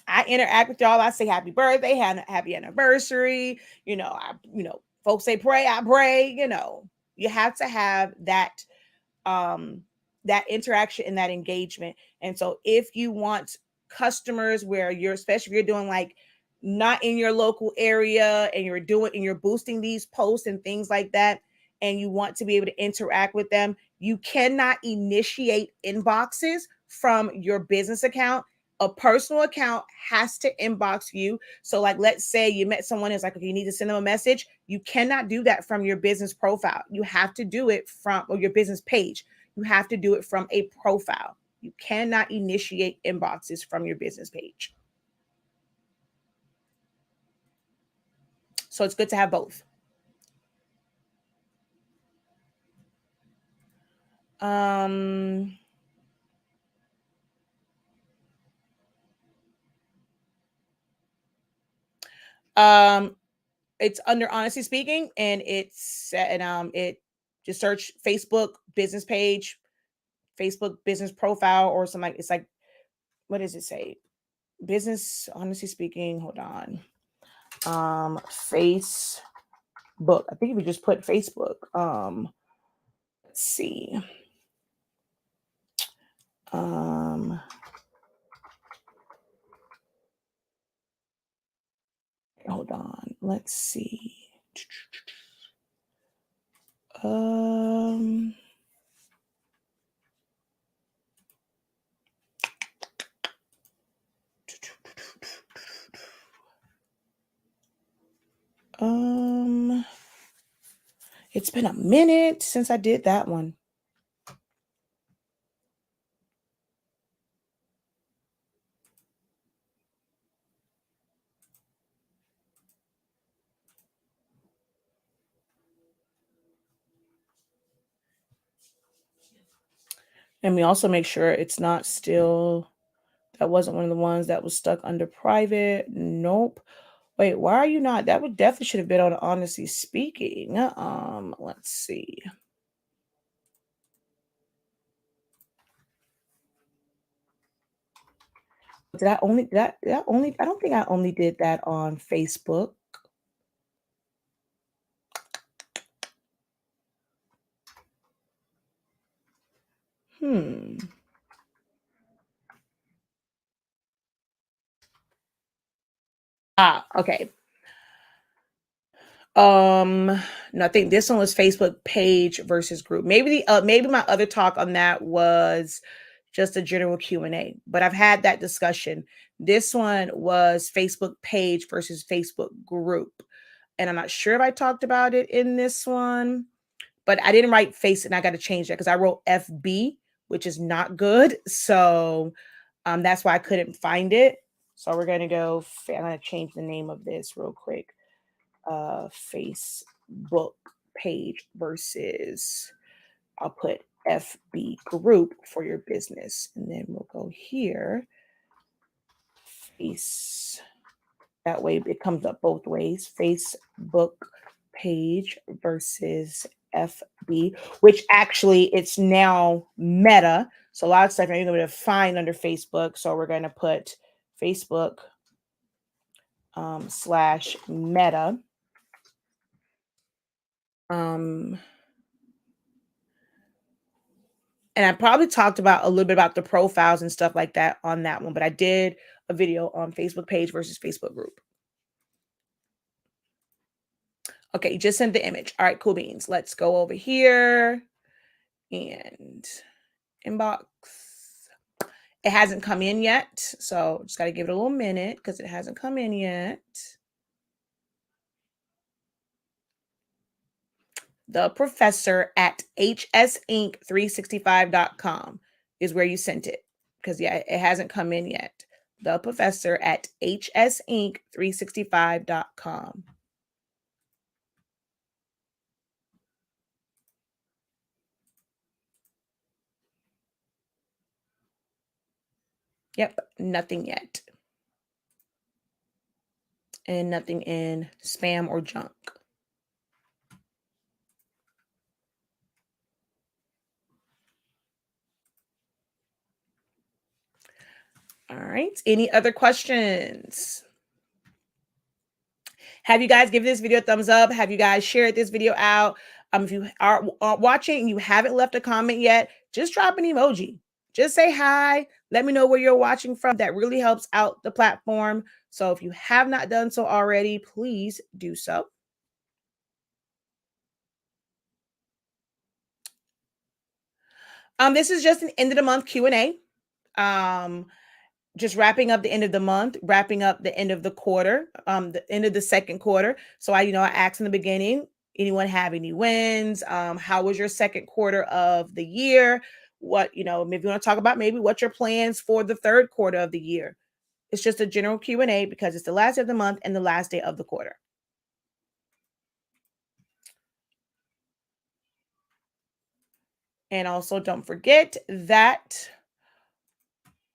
I interact with y'all. I say happy birthday, happy anniversary. Folks say pray, I pray. You have to have um that interaction and that engagement. And so if you want customers where especially if you're doing like not in your local area and you're boosting these posts and things like that, and you want to be able to interact with them, you cannot initiate inboxes from your business account. A personal account has to inbox you. So like, let's say you met someone who's like, okay, you need to send them a message. You cannot do that from your business profile. You have to do it from your business page. You have to do it from a profile. You cannot initiate inboxes from your business page. So it's good to have both. It's under Honestly Speaking, and it just search Facebook business page, Facebook business profile, or something like, it's like, what does it say? Business Honestly Speaking. Hold on. Facebook. I think if we just put Facebook, let's see. Hold on. Let's see. It's been a minute since I did that one. And we also make sure it's not still, that wasn't one of the ones that was stuck under private. Nope. Wait, why are you not? That would definitely should have been on Honestly Speaking. Let's see. Did I only that only I don't think I only did that on Facebook. Okay. No, I think this one was Facebook page versus group. Maybe my other talk on that was just a general Q&A, but I've had that discussion. This one was Facebook page versus Facebook group. And I'm not sure if I talked about it in this one, but I didn't write face, and I got to change that because I wrote FB, which is not good. So that's why I couldn't find it. So we're going to I'm going to change the name of this real quick. Facebook page versus, I'll put FB group for your business. And then we'll go here. Face. That way it comes up both ways. Facebook page versus FB, which actually it's now Meta. So a lot of stuff you're going to find under Facebook. So we're going to put Facebook / Meta. And I probably talked about a little bit about the profiles and stuff like that on that one, but I did a video on Facebook page versus Facebook group. Okay, you just sent the image. All right, cool beans. Let's go over here and inbox. It hasn't come in yet, so just got to give it a little minute because it hasn't come in yet. The professor at hsink365.com is where you sent it, because yeah, it hasn't come in yet. The professor at hsink365.com. Yep, nothing yet. And nothing in spam or junk. All right. Any other questions? Have you guys given this video a thumbs up? Have you guys shared this video out? If you are watching and you haven't left a comment yet, just drop an emoji. Just say hi. Let me know where you're watching from. That really helps out the platform. So if you have not done so already, please do so. This is just an end of the month Q&A. Just wrapping up the end of the month, wrapping up the end of the quarter, the end of the second quarter. So I asked in the beginning, anyone have any wins? How was your second quarter of the year? What, maybe you want to talk about maybe what your plans for the third quarter of the year. It's just a general Q&A because it's the last day of the month and the last day of the quarter. And also don't forget that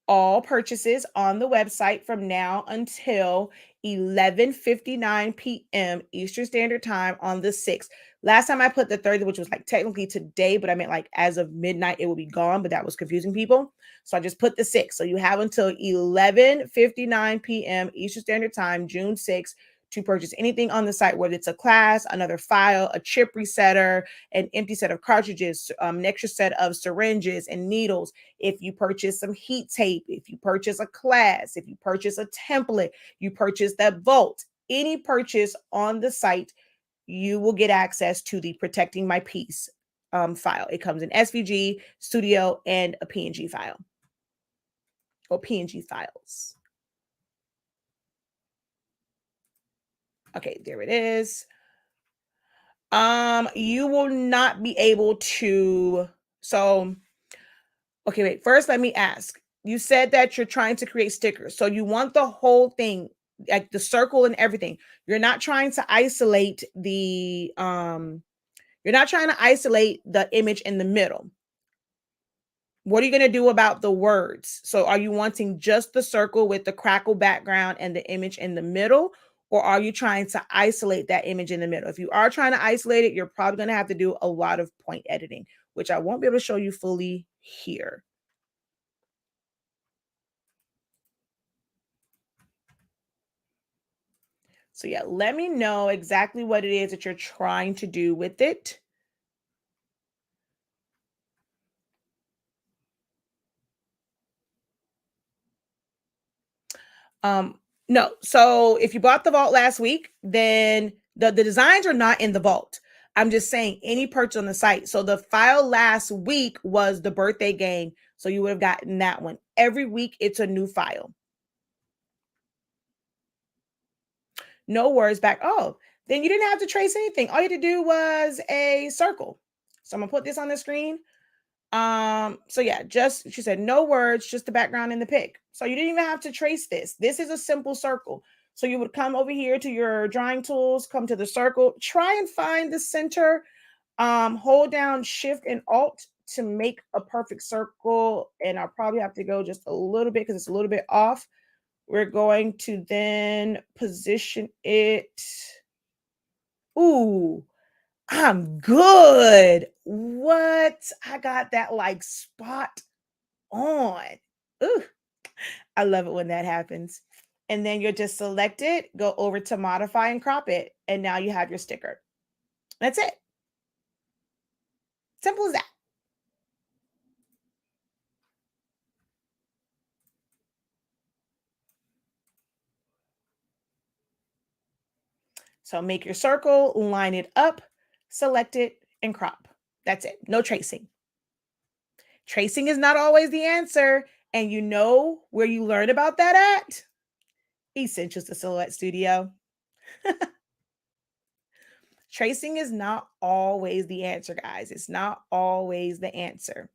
all purchases on the website from now until 11:59 p.m. Eastern Standard Time on the 6th. Last time I put the 30th, which was like technically today, but I meant like as of midnight, it will be gone, but that was confusing people. So I just put the 6th. So you have until 11:59 p.m. Eastern Standard Time, June 6th, to purchase anything on the site, whether it's a class, another file, a chip resetter, an empty set of cartridges, an extra set of syringes and needles. If you purchase some heat tape, if you purchase a class, if you purchase a template, you purchase that vault, any purchase on the site, you will get access to the Protecting My Piece file. It comes in SVG, Studio, and a PNG file or PNG files. Okay, there it is. You will not be able to. So, okay, wait. First, let me ask. You said that you're trying to create stickers. So you want the whole thing, like the circle and everything. You're not trying to isolate the image in the middle. What are you going to do about the words? So are you wanting just the circle with the crackle background and the image in the middle? Or are you trying to isolate that image in the middle? If you are trying to isolate it, you're probably going to have to do a lot of point editing, which I won't be able to show you fully here. So yeah, let me know exactly what it is that you're trying to do with it. No. So if you bought the vault last week, then the designs are not in the vault. I'm just saying any purchase on the site. So the file last week was the birthday game. So you would have gotten that one. Every week it's a new file. No words back. Oh, then you didn't have to trace anything. All you had to do was a circle. So I'm gonna put this on the screen. So yeah, she said no words, just the background and the pic. So you didn't even have to trace this. This is a simple circle. So you would come over here to your drawing tools, come to the circle, try and find the center, hold down Shift and Alt to make a perfect circle. And I'll probably have to go just a little bit because it's a little bit off. We're going to then position it. Ooh, I'm good. What? I got that like spot on. Ooh, I love it when that happens. And then you'll just select it, go over to modify and crop it. And now you have your sticker. That's it. Simple as that. So make your circle, line it up, select it, and crop. That's it. No tracing. Tracing is not always the answer. And you know where you learn about that at? Essentials to Silhouette Studio. Tracing is not always the answer, guys. It's not always the answer.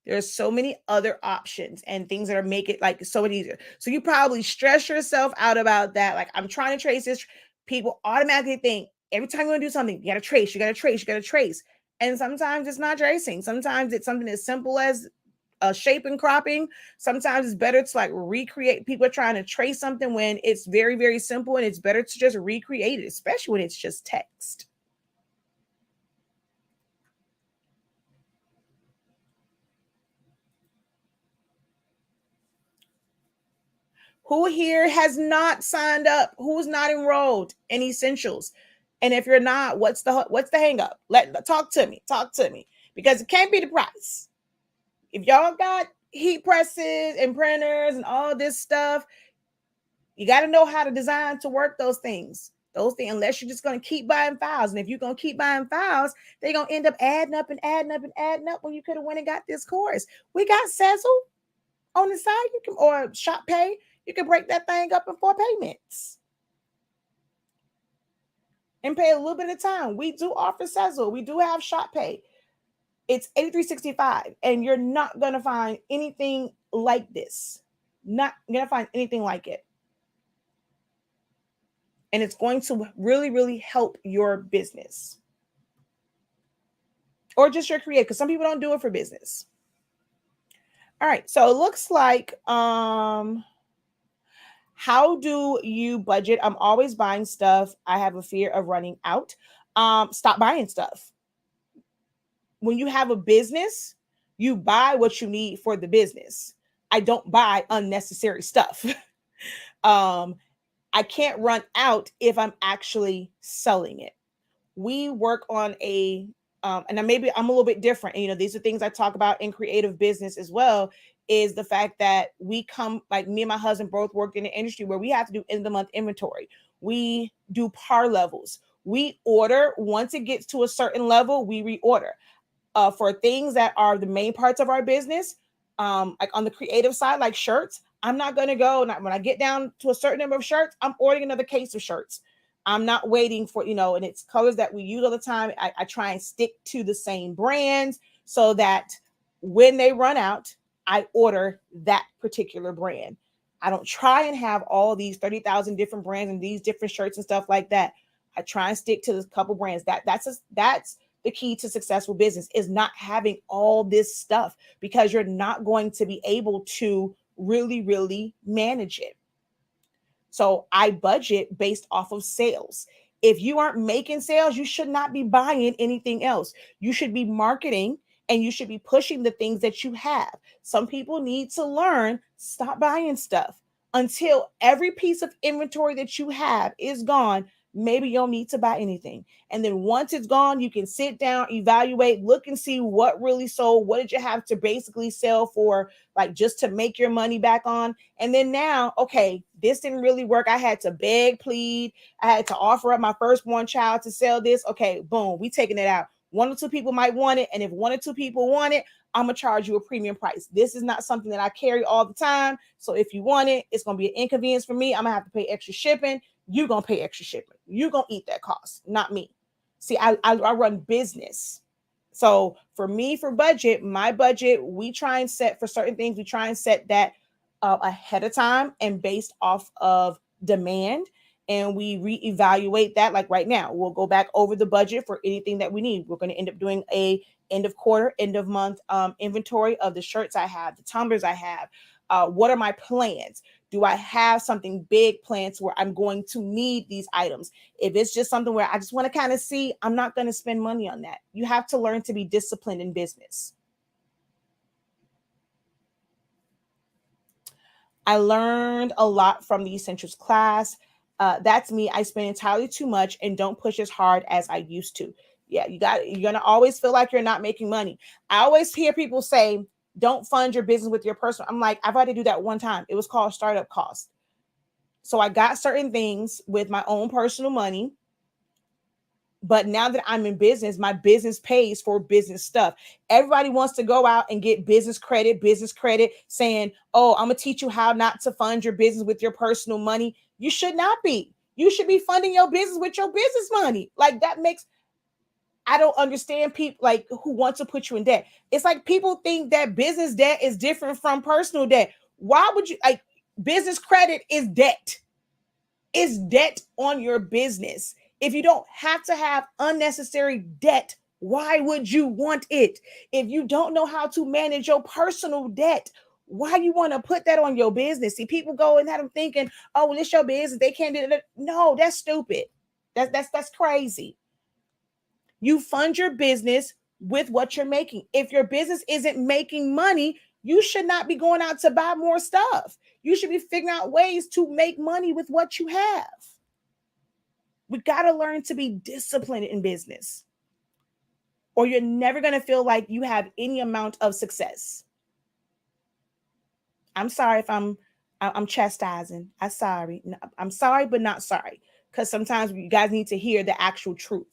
There's so many other options and things that are make it like so much easier. So you probably stress yourself out about that. Like, I'm trying to trace this. People automatically think every time you want to do something, you got to trace, you got to trace, you got to trace. And sometimes it's not tracing. Sometimes it's something as simple as shaping, cropping, sometimes it's better to like recreate. People are trying to trace something when it's very, very simple, and it's better to just recreate it, especially when it's just text. Who here has not signed up? Who's not enrolled in Essentials? And if you're not, what's the hang up? Talk to me. Talk to me. Because it can't be the price. If y'all got heat presses and printers and all this stuff, you got to know how to design to work those things. Those things, unless you're just going to keep buying files. And if you're going to keep buying files, they're going to end up adding up and adding up and adding up when you could have went and got this course. We got Sezzle on the side, you can, or Shop Pay. You can break that thing up in 4 payments and pay a little bit at a time. We do offer Sezzle. We do have Shop Pay. It's $83.65, and you're not going to find anything like this. Not going to find anything like it. And it's going to really, really help your business. Or just your creative, because some people don't do it for business. All right, so it looks like how do you budget? I'm always buying stuff. I have a fear of running out. Stop buying stuff. When you have a business, you buy what you need for the business. I don't buy unnecessary stuff. I can't run out if I'm actually selling it. We work on and maybe I'm a little bit different. And, these are things I talk about in creative business as well, is the fact that we come, like me and my husband both work in an industry where we have to do end of the month inventory. We do par levels. We order once it gets to a certain level, we reorder. For things that are the main parts of our business, like on the creative side, like shirts, I'm not going to go. When I get down to a certain number of shirts, I'm ordering another case of shirts. I'm not waiting for, and it's colors that we use all the time. I try and stick to the same brands so that when they run out, I order that particular brand. I don't try and have all these 30,000 different brands and these different shirts and stuff like that. I try and stick to a couple brands. That's the key to successful business, is not having all this stuff, because you're not going to be able to really, really manage it. So I budget based off of sales. If you aren't making sales, you should not be buying anything else. You should be marketing and you should be pushing the things that you have. Some people need to learn, stop buying stuff until every piece of inventory that you have is gone. Maybe you don't need to buy anything. And then once it's gone, you can sit down, evaluate, look and see what really sold. What did you have to basically sell for, like just to make your money back on? And then now, okay, this didn't really work. I had to beg, plead. I had to offer up my firstborn child to sell this. Okay, boom, we taking it out. 1 or 2 people might want it. And if 1 or 2 people want it, I'm going to charge you a premium price. This is not something that I carry all the time. So if you want it, it's going to be an inconvenience for me. I'm going to have to pay extra shipping. You're going to pay extra shipping. You're going to eat that cost, not me. See, I run business. So for me, for budget, my budget, we try and set for certain things. We try and set that ahead of time and based off of demand. And we reevaluate that. Like right now, we'll go back over the budget for anything that we need. We're going to end up doing a end of quarter, end of month inventory of the shirts I have, the tumblers I have. What are my plans? Do I have something big planned where I'm going to need these items? If it's just something where I just want to kind of see, I'm not going to spend money on that. You have to learn to be disciplined in business. I learned a lot from the Essentials class. That's me. I spend entirely too much and don't push as hard as I used to. Yeah, you're going to always feel like you're not making money. I always hear people say, don't fund your business with your personal. I'm like, I've had to do that one time. It was called startup cost. So I got certain things with my own personal money. But now that I'm in business, my business pays for business stuff. Everybody wants to go out and get business credit saying, oh, I'm going to teach you how not to fund your business with your personal money. You should not be. You should be funding your business with your business money. Like that makes, I don't understand people like who want to put you in debt. It's like people think that business debt is different from personal debt. Why would you, like, business credit is debt. It's debt on your business. If you don't have to have unnecessary debt Why would you want it? If you don't know how to manage your personal debt, why you want to put that on your business? See, people go and have them thinking, oh, well, it's your business. They can't do it. No, that's stupid. That's crazy. You fund your business with what you're making. If your business isn't making money, you should not be going out to buy more stuff. You should be figuring out ways to make money with what you have. We got to learn to be disciplined in business, or you're never going to feel like you have any amount of success. I'm sorry if I'm chastising. I'm sorry, but not sorry, because sometimes you guys need to hear the actual truth.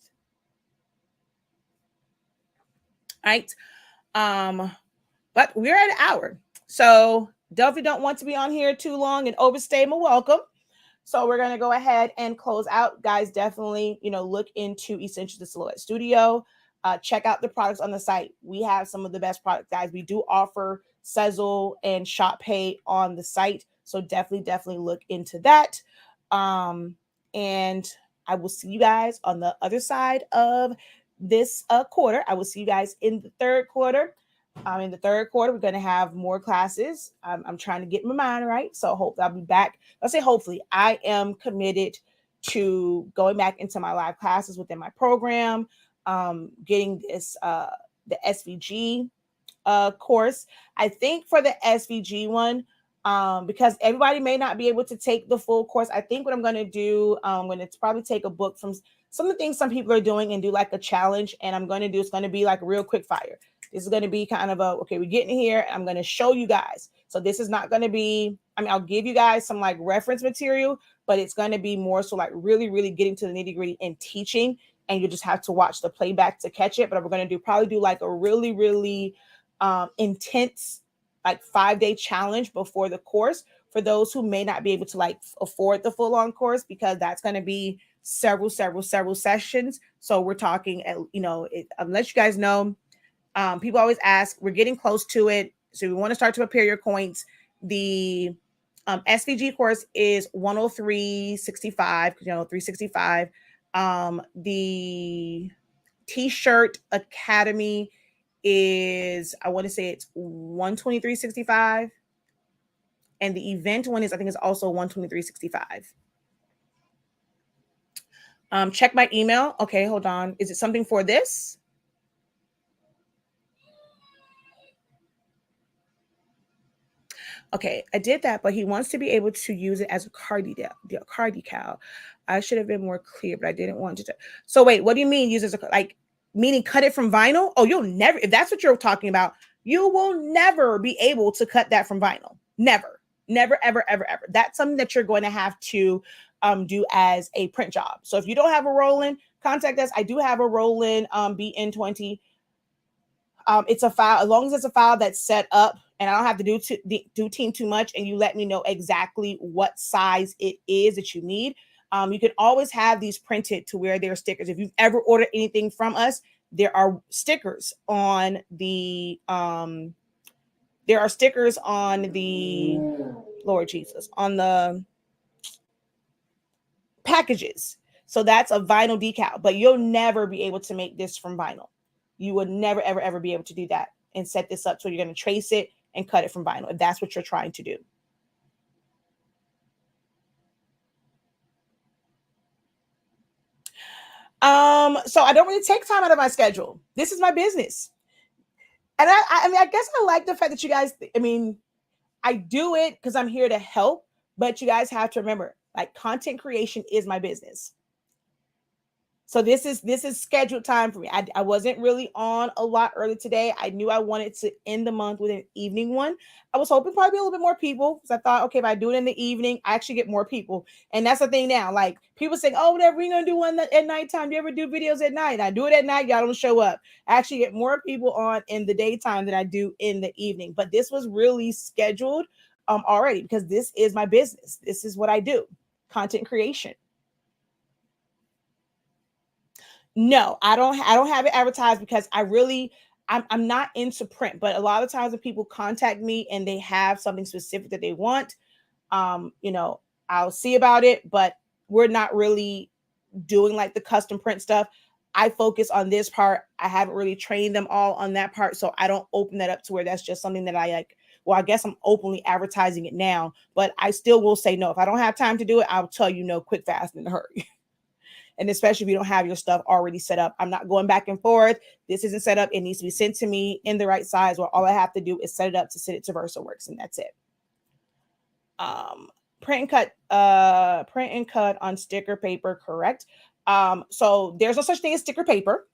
Right? But we're at an hour, so definitely don't want to be on here too long and overstay my welcome. So we're going to go ahead and close out. Guys, definitely, look into Essentials the Silhouette Studio. Check out the products on the site. We have some of the best products, guys. We do offer Sezzle and Shop Pay on the site. So definitely look into that. And I will see you guys on the other side of this quarter. I will see you guys in the third quarter. In the third quarter, we're going to have more classes. I'm trying to get my mind right. So hopefully I'll be back. I'll say hopefully. I am committed to going back into my live classes within my program, getting this the SVG course. I think for the SVG one, because everybody may not be able to take the full course, I think what I'm going to do, I'm going to probably take a book from some of the things some people are doing and do like a challenge. And I'm going to do, it's going to be like a real quick fire. This is going to be kind of okay, we're getting here. I'm going to show you guys. So this is not going to be, I'll give you guys some like reference material, but it's going to be more so like really getting to the nitty gritty and teaching. And you just have to watch the playback to catch it. But we're going to probably do like a really intense, like 5-day challenge before the course for those who may not be able to like afford the full on course, because that's going to be several sessions. So we're talking, I'll let you guys know. People always ask, we're getting close to it. So we want to start to prepare your coins. The SVG course is 103.65, $365. The T-shirt Academy is, I want to say it's 123.65. And the event one is, I think it's also 123.65. Check my email. Okay, hold on. Is it something for this? Okay, I did that, but he wants to be able to use it as a card decal. I should have been more clear, but I didn't want to. So wait, what do you mean use it as meaning cut it from vinyl? Oh, you'll never, if that's what you're talking about, you will never be able to cut that from vinyl. Never, ever. That's something that you're going to have to do as a print job. So if you don't have a roll-in, contact us. I do have a roll-in BN20. It's a file, as long as it's a file that's set up and I don't have to do team too much, and you let me know exactly what size it is that you need. You can always have these printed to where they're stickers. If you've ever ordered anything from us, there are stickers on the Lord Jesus, on the packages. So that's a vinyl decal, but you'll never be able to make this from vinyl. You would never, ever be able to do that and set this up. So you're going to trace it and cut it from vinyl if that's what you're trying to do. So I don't really take time out of my schedule. This is my business. And I guess I like the fact that you guys, I do it because I'm here to help, but you guys have to remember, like, content creation is my business. So this is scheduled time for me. I wasn't really on a lot early today. I knew I wanted to end the month with an evening one. I was hoping probably a little bit more people, because I thought, okay, if I do it in the evening, I actually get more people. And that's the thing now. Like, people saying, oh, whatever, we're going to do one at nighttime. Do you ever do videos at night? I do it at night. Y'all don't show up. I actually get more people on in the daytime than I do in the evening. But this was really scheduled already, because this is my business. This is what I do, content creation. No, I don't have it advertised, because I'm not into print. But a lot of times when people contact me and they have something specific that they want, I'll see about it, but we're not really doing like the custom print stuff. I focus on this part. I haven't really trained them all on that part. So I don't open that up to where that's just something that I like. Well, I guess I'm openly advertising it now, but I still will say no. If I don't have time to do it, I'll tell you no, quick, fast, and in a hurry. And especially if you don't have your stuff already set up. I'm not going back and forth. This isn't set up. It needs to be sent to me in the right size, where all I have to do is set it up to send it to VersaWorks, and that's it. Print and cut on sticker paper, correct? So there's no such thing as sticker paper.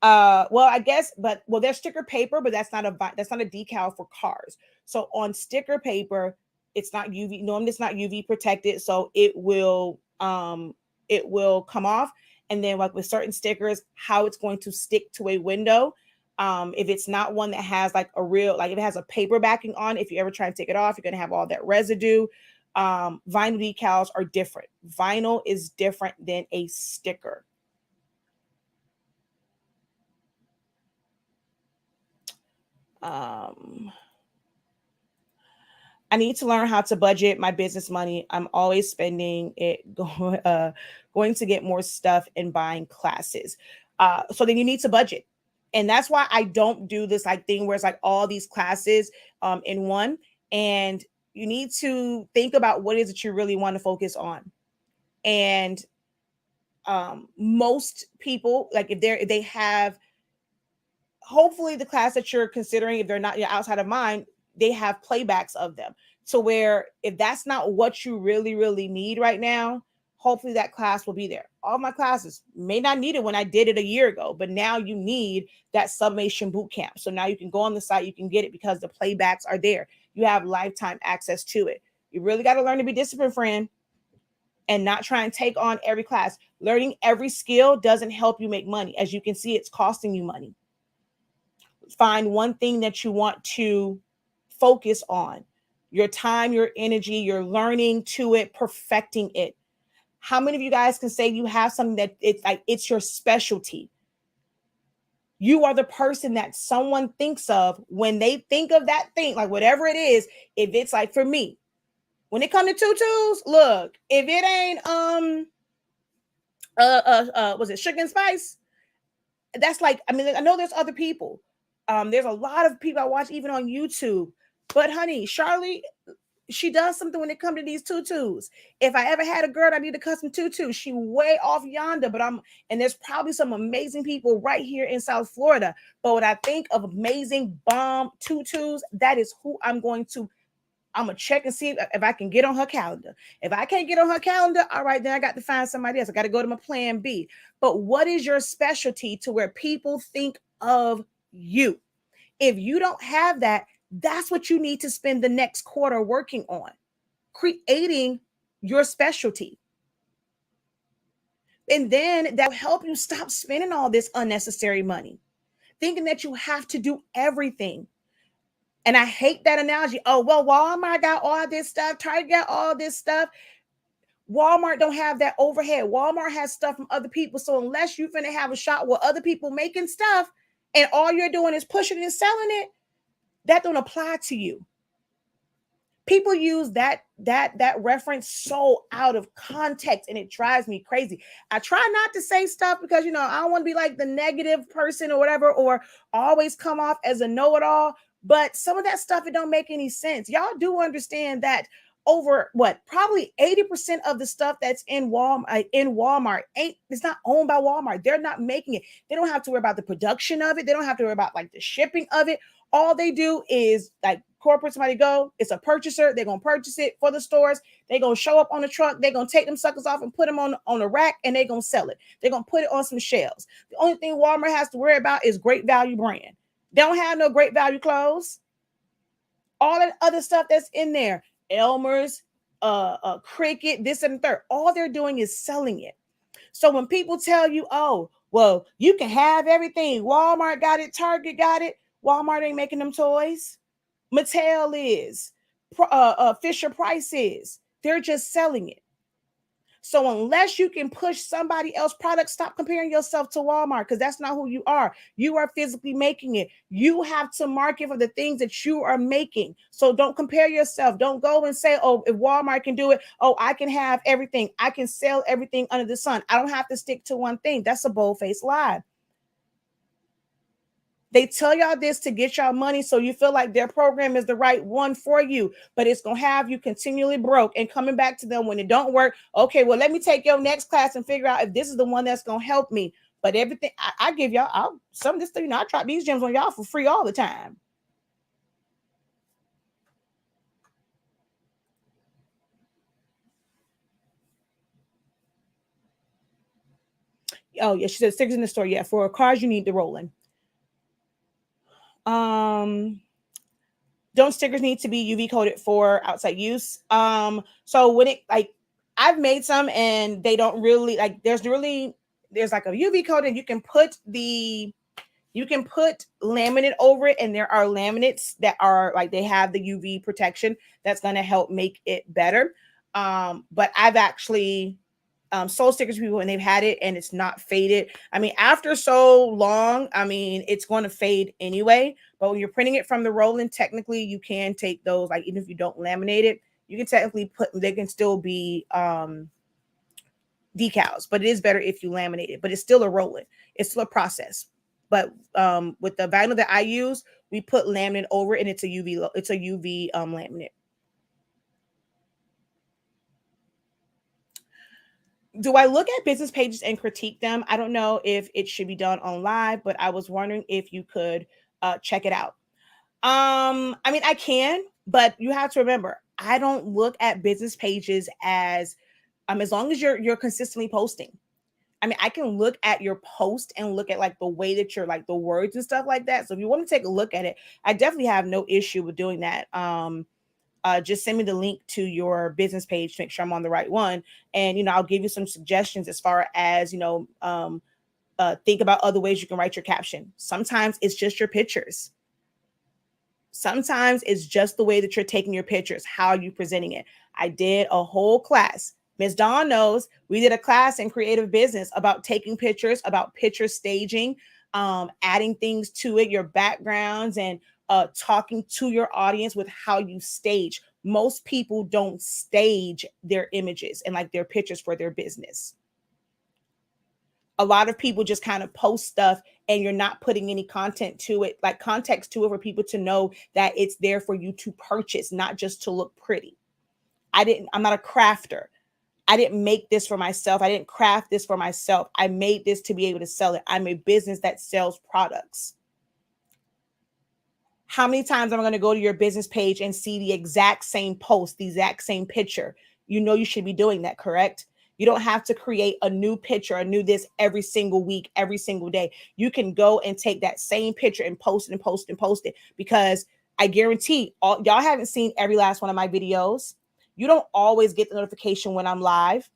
Well, I guess, but there's sticker paper, but that's not a decal for cars. So on sticker paper, it's not UV. Normally, it's not UV protected, so it will come off. And then, like with certain stickers, how it's going to stick to a window. If it's not one that has like a real, like if it has a paper backing on, if you ever try and take it off, you're gonna have all that residue. Vinyl decals are different. Vinyl is different than a sticker. I need to learn how to budget my business money. I'm always spending it going to get more stuff and buying classes. So then you need to budget. And that's why I don't do this like thing where it's like all these classes in one. And you need to think about what it is that you really want to focus on. And most people, like if they have, hopefully the class that you're considering, if they're not outside of mine, they have playbacks of them. So where if that's not what you really, really need right now, hopefully that class will be there. All my classes may not need it when I did it a year ago, but now you need that Sublimation boot camp. So now you can go on the site, you can get it because the playbacks are there. You have lifetime access to it. You really got to learn to be disciplined, friend, and not try and take on every class. Learning every skill doesn't help you make money. As you can see, it's costing you money. Find one thing that you want to focus on. Your time, your energy, your learning to it, perfecting it. How many of you guys can say you have something that it's like it's your specialty? You are the person that someone thinks of when they think of that thing, like whatever it is. If it's like for me, when it comes to tutus, look, if it ain't was it sugar and spice? That's like, I mean, I know there's other people. There's a lot of people I watch even on YouTube. But honey, Charlie, she does something when it comes to these tutus. If I ever had a girl that need a custom tutu, she way off yonder. And there's probably some amazing people right here in South Florida. But when I think of amazing bomb tutus, that is who I'm going to check and see if I can get on her calendar. If I can't get on her calendar, all right, then I got to find somebody else. I got to go to my plan B. But what is your specialty to where people think of you? If you don't have that, that's what you need to spend the next quarter working on, creating your specialty. And then that will help you stop spending all this unnecessary money, thinking that you have to do everything. And I hate that analogy. Oh, well, Walmart got all this stuff. Target got all this stuff. Walmart don't have that overhead. Walmart has stuff from other people. So unless you're going to have a shop where other people making stuff and all you're doing is pushing and selling it, that don't apply to you. People use that reference so out of context, and it drives me crazy. I try not to say stuff because, I don't want to be like the negative person or whatever, or always come off as a know-it-all. But some of that stuff, it don't make any sense. Y'all do understand that over probably 80% of the stuff that's in Walmart it's not owned by Walmart. They're not making it. They don't have to worry about the production of it. They don't have to worry about like the shipping of it. All they do is like corporate, somebody go, it's a purchaser. They're going to purchase it for the stores. They're going to show up on the truck. They're going to take them suckers off and put them on a rack, and they're going to sell it. They're going to put it on some shelves. The only thing Walmart has to worry about is great value brand. They don't have no great value clothes. All that other stuff that's in there, Elmer's, Cricket, this and third, all they're doing is selling it. So when people tell you, oh, well, you can have everything. Walmart got it. Target got it. Walmart ain't making them toys. Mattel is. Fisher Price is. They're just selling it. So unless you can push somebody else's product, stop comparing yourself to Walmart, because that's not who you are. You are physically making it. You have to market for the things that you are making. So don't compare yourself. Don't go and say, oh, if Walmart can do it, oh, I can have everything. I can sell everything under the sun. I don't have to stick to one thing. That's a bold-faced lie. They tell y'all this to get y'all money so you feel like their program is the right one for you, but it's going to have you continually broke and coming back to them when it don't work. Okay, well, let me take your next class and figure out if this is the one that's going to help me. But everything I give y'all, some of this thing, I drop these gems on y'all for free all the time. Oh, yeah, she said stickers in the store. Yeah, for cars, you need the rolling. Don't stickers need to be UV coated for outside use? So when it like I've made some and they don't really like there's like a UV coat and you can put laminate over it, and there are laminates that are like they have the UV protection that's going to help make it better. But I've actually sold stickers to people and they've had it and it's not faded. I mean, after so long, I mean, it's going to fade anyway. But when you're printing it from the rolling, technically you can take those, like even if you don't laminate it, you can technically they can still be decals, but it is better if you laminate it. But it's still a rolling. It's still a process. But with the vinyl that I use, we put laminate over it, and it's a UV laminate. Do I look at business pages and critique them? I don't know if it should be done on live, but I was wondering if you could check it out. I mean, I can, but you have to remember, I don't look at business pages as long as you're consistently posting. I mean, I can look at your post and look at like the way that you're like the words and stuff like that. So if you want to take a look at it, I definitely have no issue with doing that. Just send me the link to your business page to make sure I'm on the right one. And, I'll give you some suggestions as far as, think about other ways you can write your caption. Sometimes it's just your pictures. Sometimes it's just the way that you're taking your pictures, how are you presenting it. I did a whole class. Ms. Dawn knows we did a class in creative business about taking pictures, about picture staging, adding things to it, your backgrounds, and talking to your audience with how you stage. Most people don't stage their images and like their pictures for their business. A lot of people just kind of post stuff and you're not putting any content to it, like context to it for people to know that it's there for you to purchase, not just to look pretty. I'm not a crafter. I didn't make this for myself. I didn't craft this for myself. I made this to be able to sell it. I'm a business that sells products. How many times am I going to go to your business page and see the exact same post, the exact same picture? You should be doing that, correct? You don't have to create a new picture, a new this every single week, every single day. You can go and take that same picture and post it and post and post it, because I guarantee y'all haven't seen every last one of my videos. You don't always get the notification when I'm live.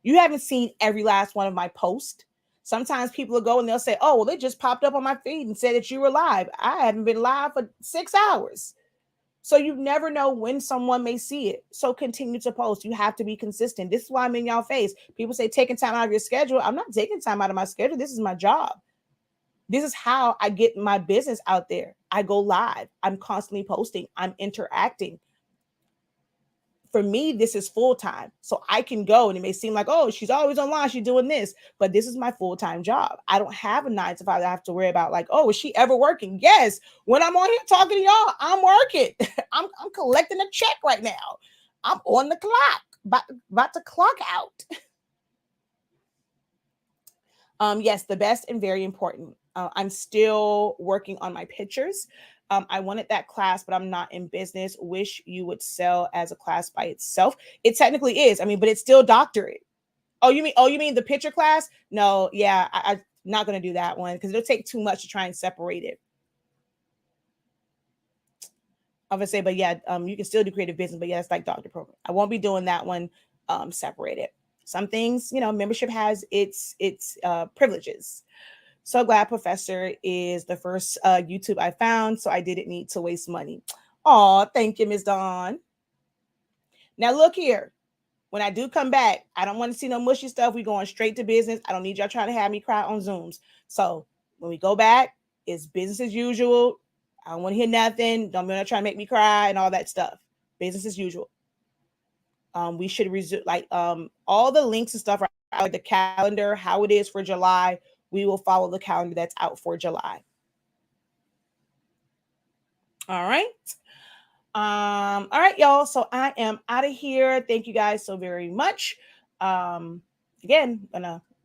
You haven't seen every last one of my posts. Sometimes people will go and they'll say, oh, well, it just popped up on my feed and said that you were live. I haven't been live for 6 hours. So you never know when someone may see it. So continue to post. You have to be consistent. This is why I'm in y'all face. People say taking time out of your schedule. I'm not taking time out of my schedule. This is my job. This is how I get my business out there. I go live. I'm constantly posting. I'm interacting. For me, this is full time. So I can go, and it may seem like, oh, she's always online, she's doing this, but this is my full-time job. I don't have a 9 to 5 that I have to worry about, like, oh, is she ever working? Yes. When I'm on here talking to y'all, I'm working. I'm collecting a check right now. I'm on the clock, about to clock out. Yes, the best and very important. I'm still working on my pictures. I wanted that class, but I'm not in business. Wish you would sell as a class by itself. It technically is. I mean, but it's still doctorate. Oh, you mean the picture class? No, yeah, I'm not going to do that one because it'll take too much to try and separate it. I'm gonna say, but yeah, you can still do creative business, but yeah, it's like doctor program. I won't be doing that one separated. Some things, membership has its privileges. So glad Professor is the first YouTube I found, so I didn't need to waste money. Oh, thank you, Ms. Dawn. Now look here. when I do come back, I don't want to see no mushy stuff. We going straight to business. I don't need y'all trying to have me cry on Zooms. So when we go back, it's business as usual. I don't want to hear nothing. Don't be trying to make me cry and all that stuff. Business as usual. We should resume all the links and stuff are out, the calendar, how it is for July. We will follow the calendar that's out for July. All right. All right, y'all. So I am out of here. Thank you guys so very much. Again,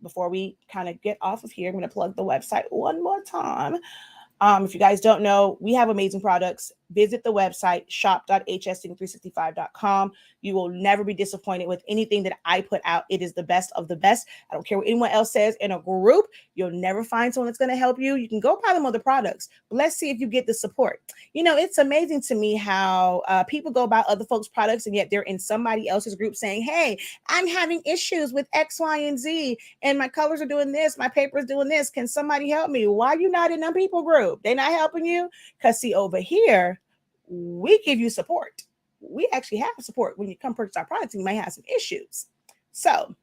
before we kind of get off of here, I'm gonna plug the website one more time. If you guys don't know, we have amazing products. Visit the website, shop.hsink365.com. You will never be disappointed with anything that I put out. It is the best of the best. I don't care what anyone else says in a group. You'll never find someone that's going to help you. You can go buy them other products, but let's see if you get the support. You know, it's amazing to me how people go buy other folks' products and yet they're in somebody else's group saying, hey, I'm having issues with X, Y, and Z, and my colors are doing this, my paper is doing this. Can somebody help me? Why are you not in them people group? They're not helping you? Because see, over here, we give you support. We actually have support when you come purchase our products and you might have some issues. So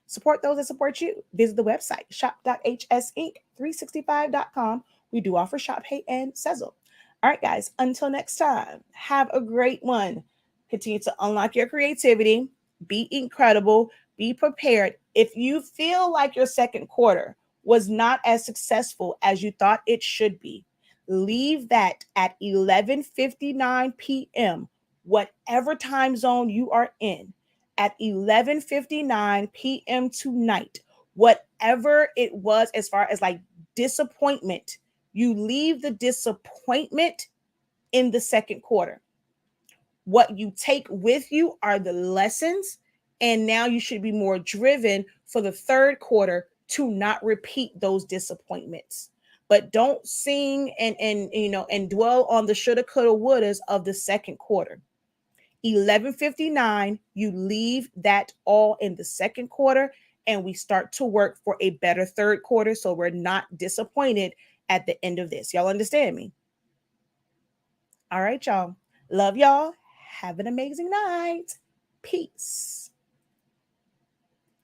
support those that support you. Visit the website, shop.hsink365.com. We do offer Shop Pay and Sezzle. All right, guys, until next time, have a great one. Continue to unlock your creativity. Be incredible. Be prepared. If you feel like your second quarter was not as successful as you thought it should be, leave that at 11:59 p.m., whatever time zone you are in, at 11:59 p.m. tonight, whatever it was as far as like disappointment, you leave the disappointment in the second quarter. What you take with you are the lessons, and now you should be more driven for the third quarter to not repeat those disappointments. But don't sing and dwell on the shoulda, coulda, wouldas of the second quarter. 11:59, you leave that all in the second quarter, and we start to work for a better third quarter so we're not disappointed at the end of this. Y'all understand me? All right, y'all. Love y'all. Have an amazing night. Peace.